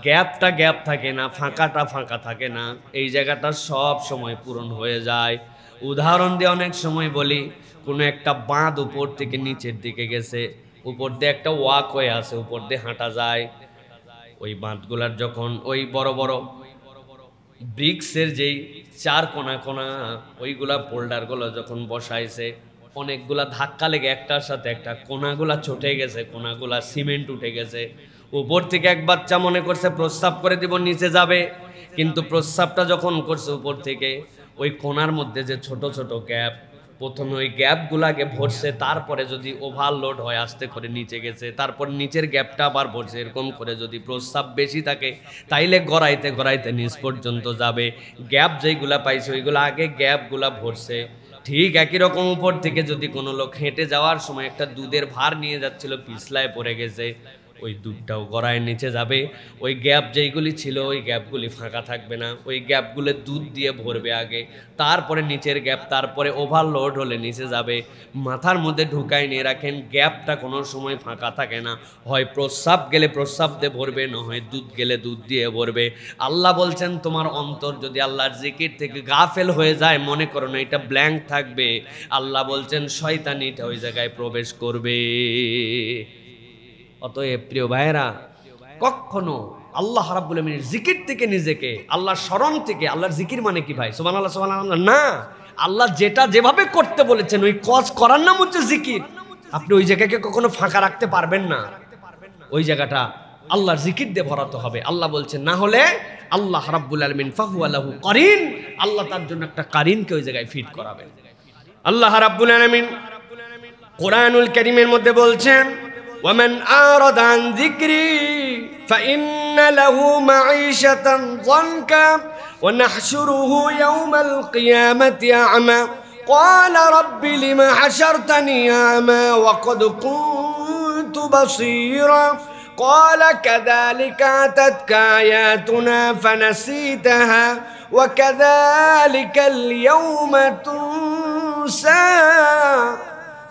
Speaker 1: গ্যাপটা গ্যাপ থাকে না, ফাঁকাটা ফাঁকা থাকে না, এই জায়গাটা সব সময় পূরণ হয়ে যায়। উদাহরণ দিয়ে অনেক সময় বলি, কোনো একটা বাঁধ উপর থেকে নিচের দিকে গেছে, উপর দিয়ে একটা ওয়াকওয়ে আছে, উপর দিয়ে হাঁটা যায়। ওই বাঁধগুলার যখন ওই বড় বড় ব্রিক্সের যেই 4 কোনা কোনা ওইগুলা বোল্ডারগুলো যখন বসাইছে, অনেকগুলা ধাক্কা লেগে একটার সাথে একটা কোনাগুলা ছুটে গেছে, কোনাগুলা সিমেন্ট উঠে গেছে। উপর থেকে এক বাচ্চা মনে করছে প্রস্রাব করে দিব, নিচে যাবে, কিন্তু প্রস্রাবটা যখন করছে উপর থেকে, ওই কোনার মধ্যে যে ছোট ছোট গ্যাপ, প্রথমে ওই গ্যাপগুলাকে ভরছে, তারপরে যদি ওভারলোড হয় আস্তে করে নিচে গেছে, তারপর নিচের গ্যাপটা আবার ভরছে। এরকম করে যদি প্রস্রাব বেশি থাকে তাইলে গড়াইতে গড়াইতে নিচ পর্যন্ত যাবে। গ্যাপ যেইগুলা পাইছে ওইগুলো আগে গ্যাপগুলা ভরছে। ঠিক একই রকম উপর থেকে যদি কোনো লোক হেঁটে যাওয়ার সময় একটা দুধের ভার নিয়ে যাচ্ছিল, পিছলায় পড়ে গেছে, ওই দুধটাও গড়ায় নিচে যাবে। ওই গ্যাপ যেইগুলি ছিল ওই গ্যাপগুলি ফাঁকা থাকবে না, ওই গ্যাপগুলো দুধ দিয়ে ভরবে আগে, তারপরে নিচের গ্যাপ, তারপরে ওভারলোড হলে নিচে যাবে। মাথার মধ্যে ঢুকাই নিয়ে রাখেন, গ্যাপটা কোনো সময় ফাঁকা থাকে না, হয় প্রস্রাব গেলে প্রস্রাব দিয়ে ভরবে, না হয় দুধ গেলে দুধ দিয়ে ভরবে। আল্লাহ বলছেন তোমার অন্তর যদি আল্লাহর জিকির থেকে গাফেল হয়ে যায়, মনে করো না এটা ব্ল্যাঙ্ক থাকবে, আল্লাহ বলছেন শয়তান এটা ওই জায়গায় প্রবেশ করবে। অতএব প্রিয় ভাইয়েরা, কখনো আল্লাহ রাব্বুল আমিনের জিকির থেকে নিজেকে, আল্লাহর স্মরণ থেকে, আল্লাহর জিকির মানে কি ভাই? সুবহানাল্লাহ সুবহানাল্লাহ না, আল্লাহ যেটা যেভাবে করতে বলেছেন ওই কাজ করার নাম হচ্ছে জিকির। আপনি ওই জায়গাকে কখনো ফাঁকা রাখতে পারবেন না, ওই জায়গাটা আল্লাহর জিকির দিয়ে ভরাতে হবে। আল্লাহ বলছেন না হলে আল্লাহ রাব্বুল আলামিন ফাহুয়া লাহু করিন, আল্লাহ তার জন্য একটা কারিনকে ওই জায়গায় ফিট করাবেন। আল্লাহ রাব্বুল আলামিন কোরআনুল কারীমের মধ্যে বলছেন, ومن أعرض عن ذكري فإن له معيشة ضنكا ونحشره يوم القيامة أعمى قال رب لم حشرتني أعمى وقد كنت بصيرا قال كذلك أتتك آياتنا فنسيتها وكذلك اليوم تنسى।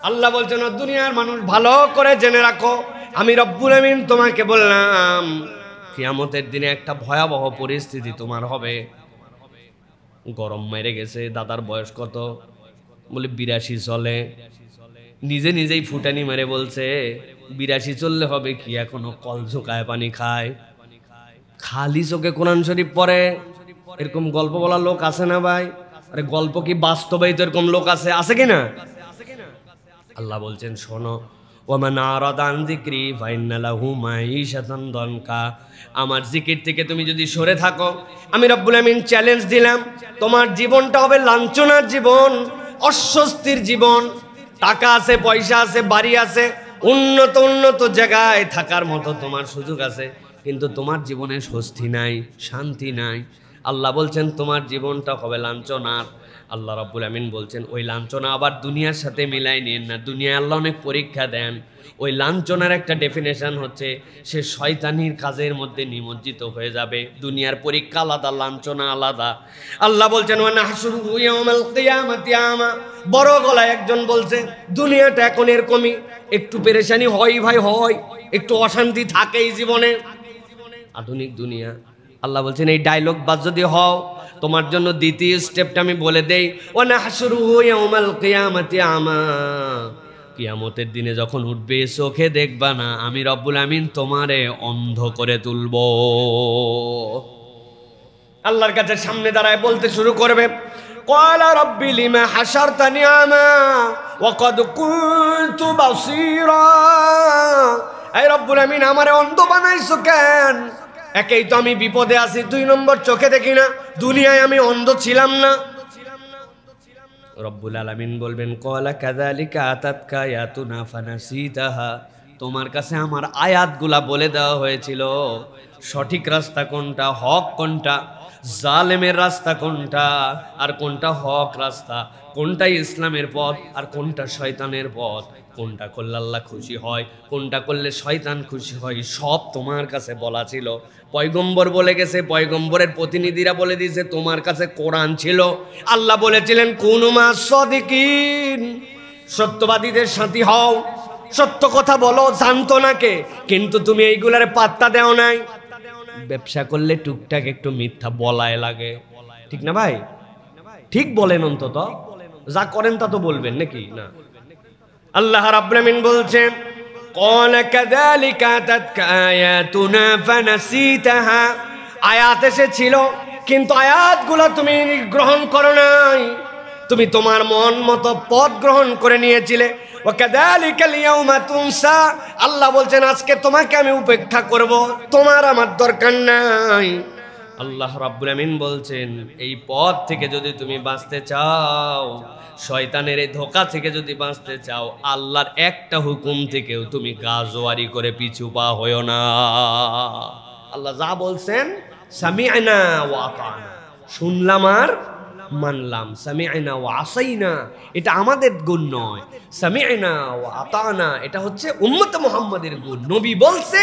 Speaker 1: আল্লাহ বলছেন দুনিয়ার মানুষ ভালো করে জেনে রাখো, আমি রব্বুল আমিন তোমাকে বললাম কিয়ামতের দিনে একটা ভয়াবহ পরিস্থিতি তোমার হবে। গরম মেরে গেছে, দাদার বয়স কত? বলে 82 চলে। নিজে নিজেই ফুটানি মেরে বলছে 82 চললে হবে কি, এখনো কল ঝোঁকায় পানি খায়, খালি চোখে কোরআন শরীফ পড়ে। এরকম গল্প বলা লোক আছে না ভাই? আরে গল্প কি বাস্তবেই তো এরকম লোক আছে, আছে কি না? আল্লাহ বলছেন শোনো, ওমান আরাদা আন যিকরি ফাইন্না লাহু মাঈশাতান দনকা, আমার জিকির থেকে তুমি যদি সরে থাকো, আমি রব্বুল আমিন চ্যালেঞ্জ দিলাম, তোমার জীবনটা হবে লাঞ্ছনার জীবন, অস্বস্তির জীবন। টাকা আছে, পয়সা আছে, বাড়ি আছে, উন্নত উন্নত জায়গায় থাকার মতো তোমার সুযোগ আছে, কিন্তু তোমার জীবনে স্বস্তি নাই, শান্তি নাই। আল্লাহ বলছেন তোমার জীবনটা হবে লাঞ্ছনার। আল্লাহ রাব্বুল আমিন বলছেন ওই লাঞ্ছনা আবার দুনিয়ার সাথে মিলাই নিন না। দুনিয়ায় আল্লাহ অনেক পরীক্ষা দেন। ওই লাঞ্ছনার একটা ডেফিনেশন হচ্ছে সে শয়তানির কাজের মধ্যে নিমজ্জিত হয়ে যাবে। দুনিয়ার পরীক্ষা আলাদা, লাঞ্ছনা আলাদা। আল্লাহ বলছেন ওয়া নাহশুরুহু ইয়াওমাল কিয়ামাতি আমা। বড় গলায় একজন বলছে দুনিয়াটা এখন এরকমই, একটু পেরেশানি হয় ভাই, হয় একটু অশান্তি থাকেই জীবনে, আধুনিক দুনিয়া। আল্লাহ বলছেন এই ডায়লগ বাজ যদি হও, তোমার জন্য দ্বিতীয় স্টেপটা আমি বলে দেই। ওয়া নাহশুরুহু ইয়াওমাল কিয়ামাতি আমা। কিয়ামতের দিনে যখন উঠবে চোখে দেখবা না, আমি রব্বুল আমিন তোমারে অন্ধ করে তুলব। আল্লাহর কাছে সামনে দাঁড়ায় বলতে শুরু করবে ক্বালা রাব্বি লিমা হাশারতানি আমা ওয়া ক্বাদ কুনতু বাসীরা। এই রব্বুল আমিন আমারে অন্ধ বানাইছো কেন? একেই তো আমি বিপদে আছি, 2 নম্বর চোখে দেখি না। দুনিয়ায় আমি অন্ধ ছিলাম না। রব্বুল আলামিন বলবেন ক্বালা কাযালিকা আতাতকা আয়াতুনা ফানাসিতাহা। তোমার কাছে আমার আয়াতগুলা বলে দেওয়া হয়েছিল, সঠিক রাস্তা কোনটা, হক কোনটা, জালেমের রাস্তা কোনটা, আর কোনটা হক রাস্তা, কোনটা ইসলামের পথ আর কোনটা শয়তানের পথ, কোনটা করলে আল্লাহ খুশি হয়, কোনটা করলে শয়তান খুশি হয়, সব তোমার কাছে বলা ছিল। পয়গম্বর বলে গেছে, পয়গম্বরের প্রতিনিধিরা বলে দিয়েছে, তোমার কাছে কোরআন ছিল। আল্লাহ বলেছিলেন কুনু মাস সাদিকিন, সত্যবাদীদের সাথী হও, সত্য কথা বলো, জানতো না কে, কিন্তু তুমি এইগুলার পাত্তা দেও নাই। ব্যবসা করলে টুকটাক একটু মিথ্যা বলায় লাগে, ঠিক না ভাই? ঠিক বলেন, অন্তত যা করেন তা তো বলবেন নাকি না? আল্লাহ রাব্বুল আমিন বলছেন ক্বালা কাযালিকা আতাতকা আয়াতুনা ফানাসিতাহা। আয়াত এসেছিল কিন্তু আয়াতগুলো তুমি গ্রহণ করো নাই, তুমি তোমার মন মতো পথ গ্রহণ করে নিয়েছিলে। ওয়া কাযালিকাল ইয়াউমা তুনসা। আল্লাহ বলছেন আজকে তোমাকে আমি উপেক্ষা করব, তোমার আমার দরকার নাই। আল্লাহ রাব্বুল আমিন বলছেন এই পথ থেকে যদি তুমি বাঁচতে চাও, শয়তানের এই ধোঁকা থেকে যদি বাঁচতে চাও, আল্লাহর একটা হুকুম থেকেও তুমি গাজোয়ারি করে পিছু পা হইও না। আল্লাহ যা বলছেন সামি'না ওয়া আতা'না, শুনলাম আর মানলাম। সামি'না ওয়া আসাইনা এটা আমাদের গুণ নয়, সামি'না ওয়া আতা'না এটা হচ্ছে উম্মতে মুহাম্মাদের গুণ। নবী বলছে,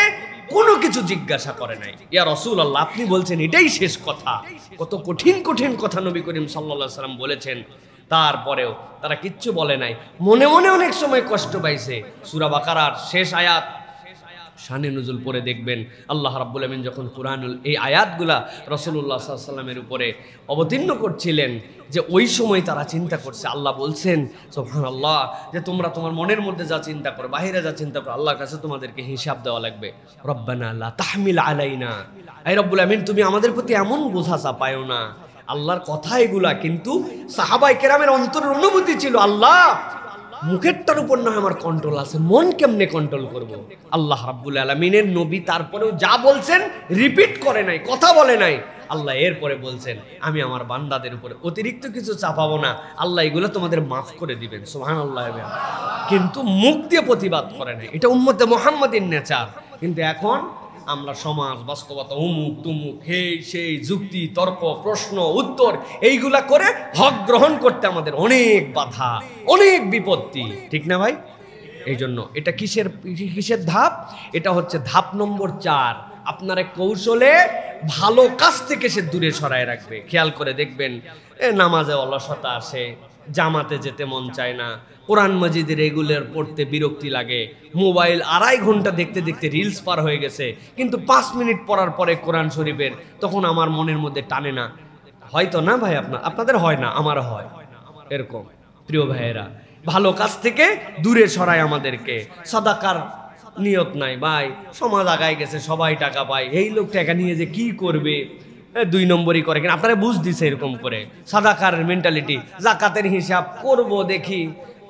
Speaker 1: কোনো কিছু জিজ্ঞাসা করে নাই, ইয়া রাসূলুল্লাহ আপনি বলছেন এটাই শেষ কথা। কত কঠিন কঠিন কথা নবী করিম সাল্লাল্লাহু আলাইহি সাল্লাম বলেছেন, তারপরেও তারা কিচ্ছু বলে নাই। মনে মনে অনেক সময় কষ্ট পাইছে। সূরা বাকারার শেষ আয়াত শানে নুজুল পড়ে দেখবেন আল্লাহ রাব্বুল আমিন যখন কুরআনুল এই আয়াতগুলা রাসূলুল্লাহ সাল্লাল্লাহু আলাইহি সাল্লামের উপরে অবতীর্ণ করছিলেন, যে ওই সময় তারা চিন্তা করছে। আল্লাহ বলছেন সুবহানাল্লাহ, যে তোমরা তোমার মনের মধ্যে যা চিন্তা করো, বাহিরে যা চিন্তা করো, আল্লাহর কাছে তোমাদেরকে হিসাব দেওয়া লাগবে। রব্বানা লা তাহমিল আলাইনা, এই রব্বুল আমিন তুমি আমাদের প্রতি এমন বোঝা চাপায়ো না। আল্লাহর কথা এগুলা, কিন্তু সাহাবায়ে কেরামের অন্তরের অনুভূতি ছিল আল্লাহ মুখেরটার উপর না আমার কন্ট্রোল আছে, মন কেমনে কন্ট্রোল করব? আল্লাহ রাব্বুল আলামিনের নবী তারপরেও যা বলছেন রিপিট করে নাই, কথা বলে নাই। আল্লাহ এরপরে বলছেন আমি আমার বান্দাদের উপরে অতিরিক্ত কিছু চাপাবো না, আল্লাহ এগুলো তোমাদের মাফ করে দিবেন। সুবহানাল্লাহ। কিন্তু মুখ দিয়ে প্রতিবাদ করে নাই, এটা উম্মতে মুহাম্মাদির নেচার। কিন্তু এখন আমরা সমাজ বাস্তবতা অমুক তুমুক হে সেই যুক্তি তর্ক প্রশ্ন উত্তর এইগুলা করে হক গ্রহণ করতে আমাদের অনেক বাধা, অনেক বিপত্তি, ঠিক না ভাই? এই জন্য এটা কিসের ধাপ? এটা হচ্ছে ধাপ নম্বর 4। আপনার কৌশলে ভালো কাজ থেকে সে দূরে সরায় রাখবে। খেয়াল করে দেখবেন নামাজে অলসতা আসে, জামাতে যেতে মন চায় না, কোরআন মাজিদ রেগুলার পড়তে বিরক্তি লাগে, মোবাইল 2.5 ঘন্টা দেখতে দেখতে রিলস পার হয়ে গেছে, কিন্তু 5 মিনিট পড়ার পরে কোরআন শরীফের তখন আমার মনের মধ্যে টানে না। হয়তো না ভাই, আপনাদের হয় না, আমারও হয় এরকম। প্রিয় ভাইয়েরা, ভালো কাজ থেকে দূরে সরায় আমাদেরকে। সাদাকার নিয়ত নাই ভাই, সমাজ আগায় গেছে, সবাই টাকা পায়, এই লোক টাকা নিয়ে যে কি করবে, 2 নম্বরই করে কিনা আপনারা বুঝ দিছে এরকম করে। সাদাকার মেন্টালিটি, জাকাতের হিসাব করব দেখি,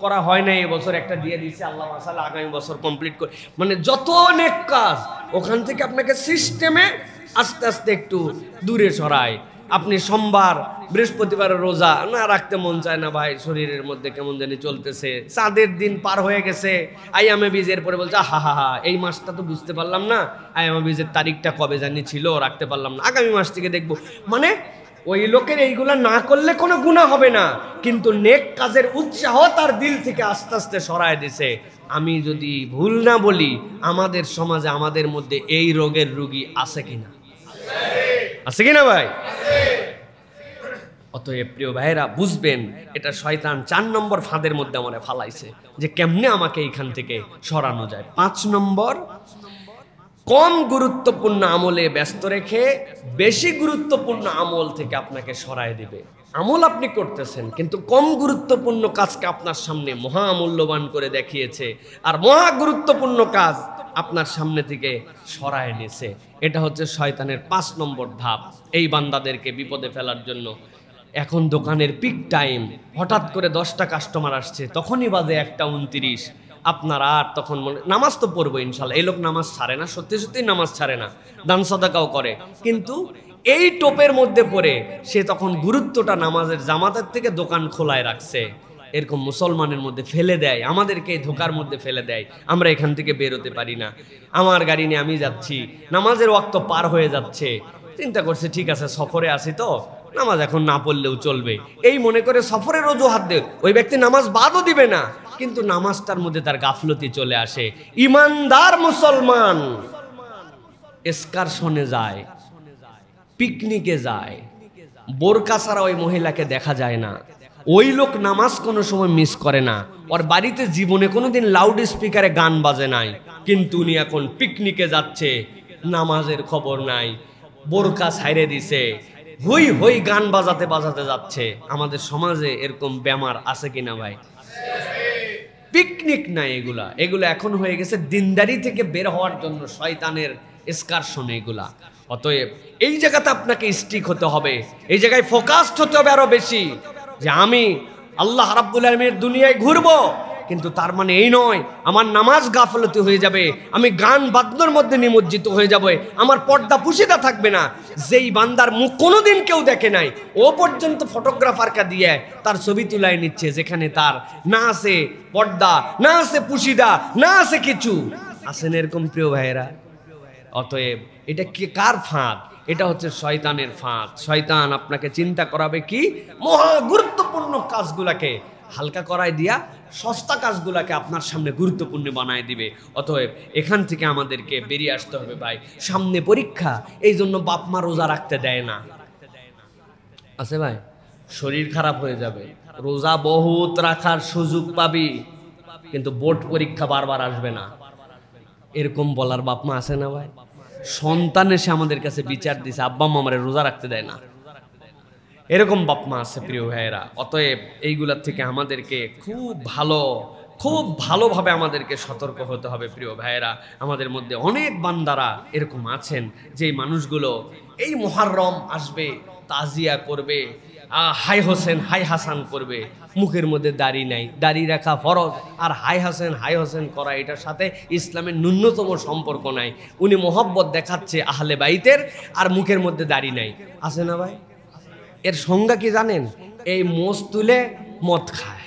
Speaker 1: করা হয় না এবছর, একটা দিয়ে দিচ্ছে আল্লাহ মাশাআল্লাহ আগামী বছর কমপ্লিট করে, মানে যত অনেক কাজ ওখান থেকে আপনাকে সিস্টেমে আস্তে আস্তে একটু দূরে সরায়। আপনি সোমবার বৃহস্পতিবারের রোজা না রাখতে মন চায় না ভাই, শরীরের মধ্যে কেমন জানি চলতেছে, চাঁদের দিন পার হয়ে গেছে, আইয়ামে বীজের পরে বলছে হা হা হা এই মাসটা তো বুঝতে পারলাম না, আইয়ামে বীজের তারিখটা কবে জানি ছিল, রাখতে পারলাম না, আগামী মাস থেকে দেখবো। মানে ওই লোকের এইগুলা না করলে কোনো গুনাহ হবে না, কিন্তু নেক কাজের উৎসাহ তার দিল থেকে আস্তে আস্তে সরায় দিছে। আমি যদি ভুল না বলি, আমাদের সমাজে আমাদের মধ্যে এই রোগের রোগী আছে কিনা? আছে কিনা ভাই? অতএব প্রিয় ভাইরা বুঝবেন, এটা শয়তান 4 নম্বর ফাঁদের মধ্যে আমারে ফালাইছে, যে কেমনে আমাকে এইখান থেকে সরানো যায়। 5 নম্বর, কম গুরুত্বপূর্ণ আমলে ব্যস্ত রেখে বেশি গুরুত্বপূর্ণ আমল থেকে আপনাকে সরায় দিবে। আমল আপনি করতেছেন, কিন্তু কম গুরুত্বপূর্ণ কাজকে আপনার সামনে মহা মূল্যবান করে দেখিয়েছে, আর মহা গুরুত্বপূর্ণ কাজ আপনার সামনে থেকে সরায় নিছে। এটা হচ্ছে শয়তানের 5 নম্বর ধাপ, এই বান্দাদেরকে বিপদে ফেলার জন্য। এখন দোকানের পিক টাইম, হঠাৎ করে 10টা কাস্টমার আসছে, তখনই বাজে 1:29। আপনারা আর তখন নামাজ তো পড়বো ইনশাল্লাহ, এই লোক নামাজ ছাড়ে না, সত্যি সত্যি নামাজ ছাড়ে না, দান সাদাকাও করে, কিন্তু এই টোপের মধ্যে পড়ে সে তখন গুরুত্বটা নামাজের জামাতের থেকে দোকান খোলায় রাখছে। এরকম মুসলমানের মধ্যে ফেলে দেয়, আমাদেরকে এই ধোকার মধ্যে ফেলে দেয়, আমরা এখান থেকে বেরোতে পারি না। আমার গাড়ি নিয়ে আমি যাচ্ছি, নামাজের ওয়াক্ত পার হয়ে যাচ্ছে, চিন্তা করছে ঠিক আছে সফরে আসি তো, নামাজ এখন না পড়লেও চলবে, এই মনে করে সফরের অজুহাত দেয় ওই ব্যক্তি নামাজ বাদও দিবে না, কিন্তু নামাজটার মধ্যে তার গাফলতি চলে আসে। ইমানদার মুসলমান এক্সকারশনে যায়, পিকনিকে যায়, বোরকা ছাড়া ওই মহিলাকে দেখা যায় না, ওই লোক নামাজ কোনো সময় মিস করে না, ওর বাড়িতে জীবনে কোনোদিন লাউড স্পিকারে গান বাজে নাই, কিন্তু উনি এখন পিকনিকে যাচ্ছে, নামাজের খবর নাই, বোরকা ছাইরে দিছে, হই হই গান বাজাতে বাজাতে যাচ্ছে। আমাদের সমাজে এরকম বেমার আছে কিনা ভাই? পিকনিক নাই, এগুলা এখন হয়ে গেছে দিনদারি থেকে বের হওয়ার জন্য শয়তানের এক্সকারশন এগুলা। অতএব এই জায়গাতে আপনাকে স্টিক হতে হবে, এই জায়গায় ফোকাসড হতে হবে আরো বেশি, যে আমি আল্লাহ রাব্বুল আলামিনের দুনিয়ায় ঘুরবো, কিন্তু তার মানে এই নয় আমার নামাজ গাফলতি হয়ে যাবে, আমি গান বাদ্যর মধ্যে নিমজ্জিত হয়ে যাবে, আমার পর্দা পুশিদা থাকবে না। যেই বান্দার মুখ কোনোদিন কেউ দেখে নাই, ও পর্যন্ত ফটোগ্রাফারকে দিয়ে তার ছবি তুলাই নিচ্ছে, যেখানে তার না আছে পর্দা, না আছে পুশিদা, না আছে কিছু। আছেন এরকম প্রিয় ভাইয়েরা? অতএব এটা কি কার ফাঁদ? এটা হচ্ছে শয়তানের ফাঁদ। শয়তান আপনাকে চিন্তা করাবে কি, মহা গুরুত্বপূর্ণ কাজগুলাকে হালকা করায় দিয়া সস্তা কাজগুলাকে আপনার সামনে গুরুত্বপূর্ণ বানায় দিবে। অতএব এখান থেকে আমাদেরকে বেরিয়ে আসতে হবে ভাই। সামনে পরীক্ষা, এই জন্য বাপ মা রোজা রাখতে দেয় না। আছে ভাই, শরীর খারাপ হয়ে যাবে, রোজা বহুত রাখার সুযোগ পাবি, কিন্তু বোর্ড পরীক্ষা বারবার আসবে না, এরকম বলার বাপ মা আছে না ভাই? সন্তান এসে আমাদের কাছে বিচার দিছে, আব্বা আম্মা আমারে রোজা রাখতে দেয় না, এরকম বাপ মা আছে প্রিয় ভাইয়েরা। অতএব এইগুলার থেকে আমাদেরকে খুব ভালোভাবে আমাদেরকে সতর্ক হতে হবে প্রিয় ভাইয়েরা। আমাদের মধ্যে অনেক বান্দারা এরকম আছেন, যে মানুষগুলো এই মুহররম আসবে, তাজিয়া করবে, হাই হোসেন হাই হাসান করবে, মুখের মধ্যে দাড়ি নাই, দাড়ি রাখা ফরজ, আর হাই হোসেন করা এটার সাথে ইসলামের ন্যূনতম সম্পর্ক নাই। উনি মোহব্বত দেখাচ্ছে আহলে বাইতের, আর মুখের মধ্যে দাড়ি নাই। আছে না ভাই? এর সংজ্ঞা কি জানেন? এই মোষ তুলে মদ খায়,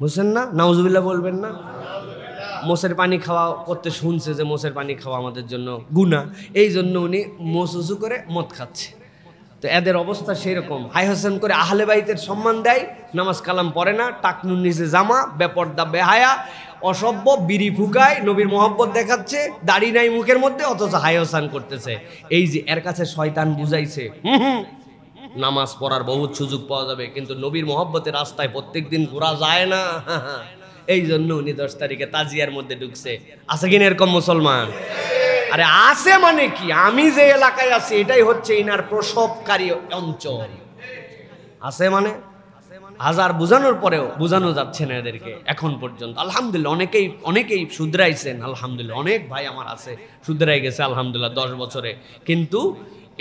Speaker 1: বুঝছেন না? নাউজুবিল্লাহ বলবেন না? মোষের পানি খাওয়া করতে শুনছে যে মোষের পানি খাওয়া আমাদের জন্য গুনাহ, এই জন্য উনি মোষ উঁচু করে মদ খাচ্ছে। তো এদের অবস্থা সেই রকম, হাই হোসেন করে আহলে বাইতের সম্মান দেয়, নামাজ কালাম পড়ে না, টাকনুর নিচে জামা, বেপর্দা বেহায়া, অসভ্য, বিড়ি ফুকায়, নবীর মোহব্বত দেখাচ্ছে, দাড়ি নাই মুখের মধ্যে, অথচ হাই হোসেন করতেছে। এই যে এর কাছে শয়তান বুঝাইছে নামাজ পড়ার বহুত সুযোগ পাওয়া যাবে, কিন্তু নবীর মোহব্বতের রাস্তায় প্রত্যেকদিন ঘোরা যায় না, এই জন্য উনি 10 তারিখে তাজিয়ার মধ্যে ঢুকছে। আছে কিনা এরকম মুসলমান? আরে আছে মানে কি, আমি যে এলাকায় আছি এটাই হচ্ছে ইনার প্রসবকারী অঞ্চল। আছে মানে হাজার বুঝানোর পরেও বুঝানো যাচ্ছে না এদেরকে এখন পর্যন্ত। আলহামদুলিল্লাহ অনেকেই শুধরাইছেন, আলহামদুলিল্লাহ অনেক ভাই আমার আছে শুধরাই গেছে আলহামদুলিল্লাহ 10 বছরে। কিন্তু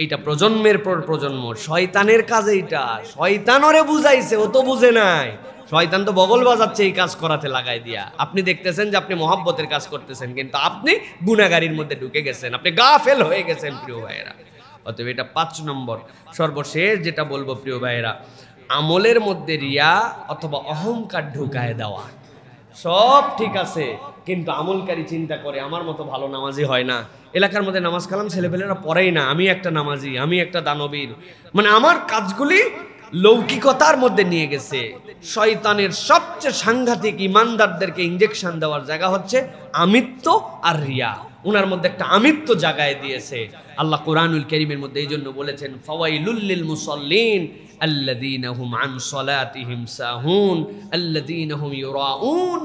Speaker 1: এইটা প্রজন্মের পর প্রজন্ম শয়তানের কাজ, এইটা শয়তান ওরে বুঝাইছে, ও তো বুঝে নাই। শয়তান তো বগল বাজাচ্ছে এই কাজ করাতে লাগাই দিয়া। আপনি দেখতেছেন যে আপনি মহব্বতের কাজ করতেছেন, কিন্তু আপনি গুনাহগারির মধ্যে ঢুকে গেছেন, আপনি গাফেল হয়ে গেছেন প্রিয় ভাইয়েরা। অতএব এটা 5 নম্বর। সর্বশেষ যেটা বলবো প্রিয় ভাইয়েরা, আমলের মধ্যে রিয়া অথবা অহংকার ঢুকায় দেওয়া। সব ঠিক আছে, কিন্তু আমলকারী চিন্তা করে আমার মতো ভালো নামাজি হয় না, এলাকার মধ্যে নামাজ কালাম ছেলেপেলেরা পড়েই না, আমি একটা নামাজি, আমি একটা দানবীর, মানে আমার কাজগুলি লৌকিকতার মধ্যে নিয়ে গেছে। শয়তানের সবচেয়ে সাংঘাতিক ইমানদারদেরকে ইনজেকশন দেওয়ার জায়গা হচ্ছে আমিত্ব আর রিয়া। উনার মধ্যে একটা আমিত্ব জাগায় দিয়েছে। আল্লাহ কোরআনুল কারীমের মধ্যে এই জন্য বলেছেন, ফাওয়াইলুল লিল মুসাল্লিন আল্লাযীনা হুম আন সালাতিহিম সাহুন আল্লাযীনা হুম ইউরাউন।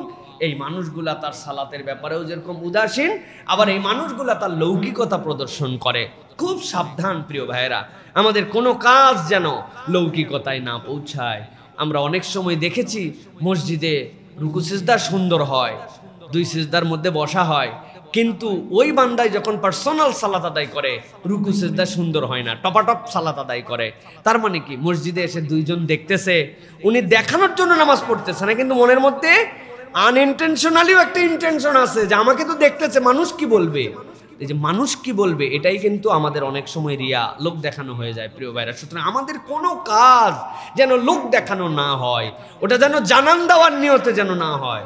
Speaker 1: এই মানুষগুলা তার সালাতের ব্যাপারেও যেরকম উদাসীন, আবার এই মানুষগুলা তার লৌকিকতা প্রদর্শন করে। খুব সাবধান প্রিয় ভাইয়েরা, আমাদের কোনো কাজ যেন লৌকিকতায় না পৌঁছায়। আমরা অনেক সময় দেখেছি মসজিদে রুকু সিজদা সুন্দর হয়, 2 সিজদার মধ্যে বসা হয়, কিন্তু ওই বান্দায় যখন পার্সোনাল সালাত আদায় করে রুকু সিজদা সুন্দর হয় না, টপাটপ সালাত আদায় করে। তার মানে কি, মসজিদে এসে 2 জন দেখতেছে, উনি দেখানোর জন্য নামাজ পড়তেছে না, কিন্তু মনের মধ্যে আনইনটেনশনালিও একটা ইন্টেনশন আছে যে আমাকে তো দেখতেছে, মানুষ কি বলবে। এই যে মানুষ কি বলবে, এটাই কিন্তু আমাদের অনেক সময় রিয়া, লোক দেখানো হয়ে যায় প্রিয় ভাইরা। সুতরাং আমাদের কোনো কাজ যেন লোক দেখানো না হয়, ওটা যেন জানান দেওয়ার নিয়তে যেন না হয়।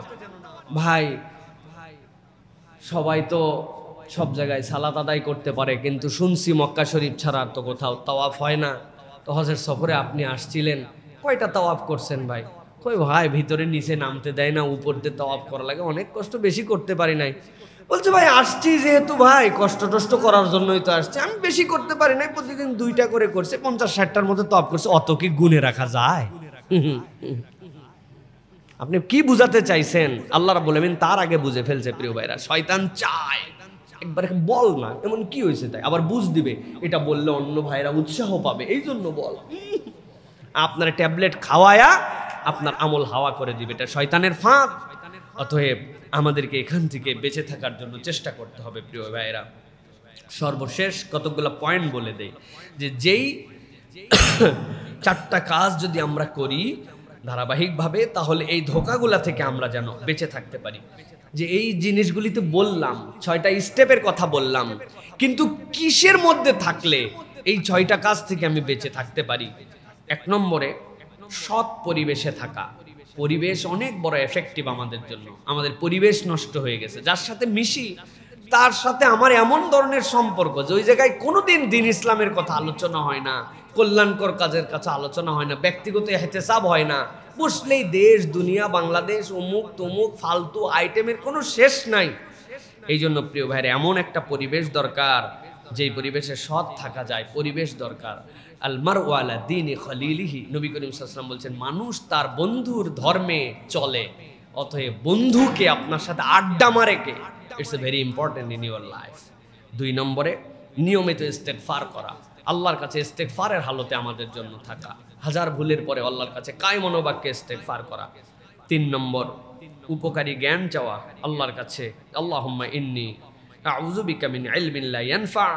Speaker 1: ভাই, সবাই তো সব জায়গায় সালাত আদায় করতে পারে, কিন্তু শুনছি মক্কা শরীফ ছাড়া তো কোথাও তাওয়াফ হয় না। তো হজের সফরে আপনি আসছিলেন, কয়টা তাওয়াফ করছেন ভাই? কই ভাই, ভিতরে নিচে নামতে দেয় না, উপর দিয়ে তাওয়াফ করা লাগে, অনেক কষ্ট, বেশি করতে পারি নাই। বলছে ভাই আসছি যেহেতু ভাই কষ্ট টষ্ট করার জন্যই তো আসছি, আমি বেশি করতে পারি নাই, প্রতিদিন 2টা করে করছে, 50-60টার মতো তাওয়াফ করছে, অত কি গুনে রাখা যায়? আপনি কি বুঝাতে চাইছেন? আল্লাহ রাব্বুল আলামিন তার আগে বুঝে ফেলছে প্রিয় ভাইরা। শয়তান চায় একবারে বল না, এমন কি হয়েছে তাই, আবার বুঝ দিবে, এটা বললে অন্য ভাইরা উৎসাহ পাবে, এই জন্য বল। আপনার ট্যাবলেট খাওয়ায়া আপনার আমল হাওয়া করে দিবে, এটা শয়তানের ফাঁদ। অতএব আমাদেরকে এখান থেকে বেঁচে থাকার জন্য চেষ্টা করতে হবে প্রিয় ভাইয়েরা। সর্বশেষ কতগুলো পয়েন্ট বলে দেই, যে যেই 4টা কাজ যদি আমরা করি ধারাবাহিকভাবে, তাহলে এই ধোঁকাগুলা থেকে আমরা যেন বেঁচে থাকতে পারি। যে এই জিনিসগুলিতে বললাম, 6টা স্টেপের কথা বললাম, কিন্তু কিসের মধ্যে থাকলে এই 6টা কাজ থেকে আমি বেঁচে থাকতে পারি? 1 নম্বরে সৎ পরিবেশে থাকা। পরিবেশ অনেক বড় এফেক্টিভ আমাদের জন্য। আমাদের পরিবেশ নষ্ট হয়ে গেছে, যার সাথে মিশি তার সাথে আমার এমন ধরনের সম্পর্ক যে ওই জায়গায় কোনোদিন দিন ইসলামের কথা আলোচনা হয় না, কল্যাণকর কাজের কাছে আলোচনা হয় না, ব্যক্তিগত ইহতেসাব হয় না, বসলেই দেশ দুনিয়া বাংলাদেশ অমুক তমুক ফালতু আইটেমের কোনো শেষ নাই। এই জন্য প্রিয় ভাইরা, এমন একটা পরিবেশ দরকার যেই পরিবেশে সৎ থাকা যায়, পরিবেশ দরকার। আল মারউ আলা দীনি খলিলিহি, নবী করিম সাল্লাল্লাহু আলাইহি ওয়াসাল্লাম বলছেন, মানুষ তার বন্ধুর ধর্মে চলে। অতএব বন্ধুকে আপনার সাথে আড্ডা মারে কে, it's a very important in your life. 2 নম্বরে নিয়মিত ইস্তেগফার করা, আল্লাহর কাছে ইস্তেগফারের হালতে আমাদের জন্য থাকা, হাজার ভুলের পরে আল্লাহর কাছে কায় মনোবাক্যে ইস্তেগফার করা। 3 নম্বর উপকারী জ্ঞান চাওয়া আল্লাহর কাছে, আল্লাহুম্মা ইন্নী আউযু বিকা মিন ইলমিন লা ইয়ানফা,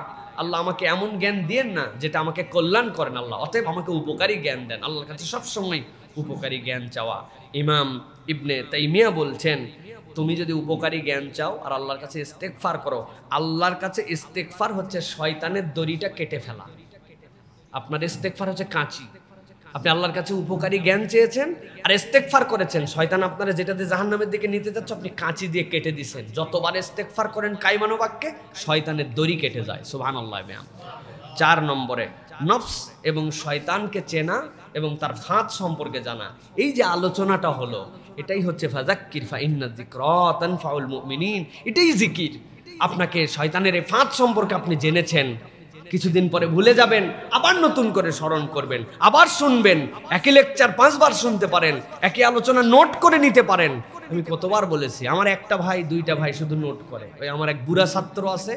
Speaker 1: আল্লাহ আমাকে এমন জ্ঞান দেন না যেটা আমাকে কল্যাণ করেন আল্লাহ, অতএব আমাকে উপকারী জ্ঞান দেন। আল্লাহর কাছে সবসময় উপকারী জ্ঞান চাওয়া। ইমাম ইবনে তাইমিয়া বলছেন, তুমি যদি উপকারী জ্ঞান চাও আর আল্লাহর কাছে ইস্তেগফার করো, আল্লাহর কাছে ইস্তেগফার হচ্ছে শয়তানের দড়িটা কেটে ফেলা। আপনার ইস্তেগফার হচ্ছে কাঁচি। আপনি আল্লাহর কাছে উপকারী জ্ঞান চেয়েছেন আর ইস্তেগফার করেছেন, শয়তান আপনারা যেটাতে জাহান্নামের দিকে নিতে যাচ্ছে আপনি কাঁচি দিয়ে কেটে দিয়েছেন। যতবার ইস্তেগফার করেন কাইমানো বাক্যে, শয়তানের দড়ি কেটে যায়। সুবহানাল্লাহ। 4 নম্বরে নফস এবং শয়তানকে চেনা এবং তার ফাঁদ সম্পর্কে জানা। এই যে আলোচনাটা হলো, এটাই হচ্ছে ফাযাক্কির ফাইন্না যিকরা তানফাউল মুমিনিন, এটাই জিকির। আপনাকে শয়তানের এই ফাঁদ সম্পর্কে আপনি জেনেছেন, কিছুদিন পরে ভুলে যাবেন, আবার নতুন করে স্মরণ করবেন, আবার শুনবেন, একই লেকচার 5 বার শুনতে পারেন, একই আলোচনা নোট করে নিতে পারেন। আমি কতবার বলেছি, আমার একটা ভাই 2টা ভাই শুধু নোট করে। ওই আমার এক বুড়া ছাত্র আছে,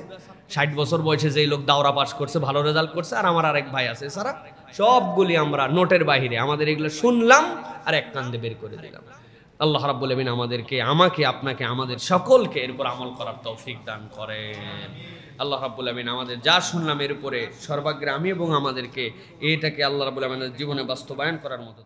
Speaker 1: 60 বছর বয়সে, যেই লোক দাওরা পাস করছে, ভালো রেজাল্ট করছে, আর আমার আরেক ভাই আছে, সারা সবগুলি আমরা নোটের বাহিরে। আমাদের এগুলো শুনলাম আর এক কান্দে বের করে দিলাম। আল্লাহ রাব্বুল আমিন আমাদেরকে, আমাকে, আপনাকে, আমাদের সকলকে এরপর আমল করার তৌফিক দান করেন। আল্লাহ রাব্বুল আমিন আমাদের যা শুনলাম এর উপরে সর্বাগ্রে আমি এবং আমাদেরকে এটাকে আল্লাহ রাব্বুল আমিনের জীবনে বাস্তবায়ন করার মতো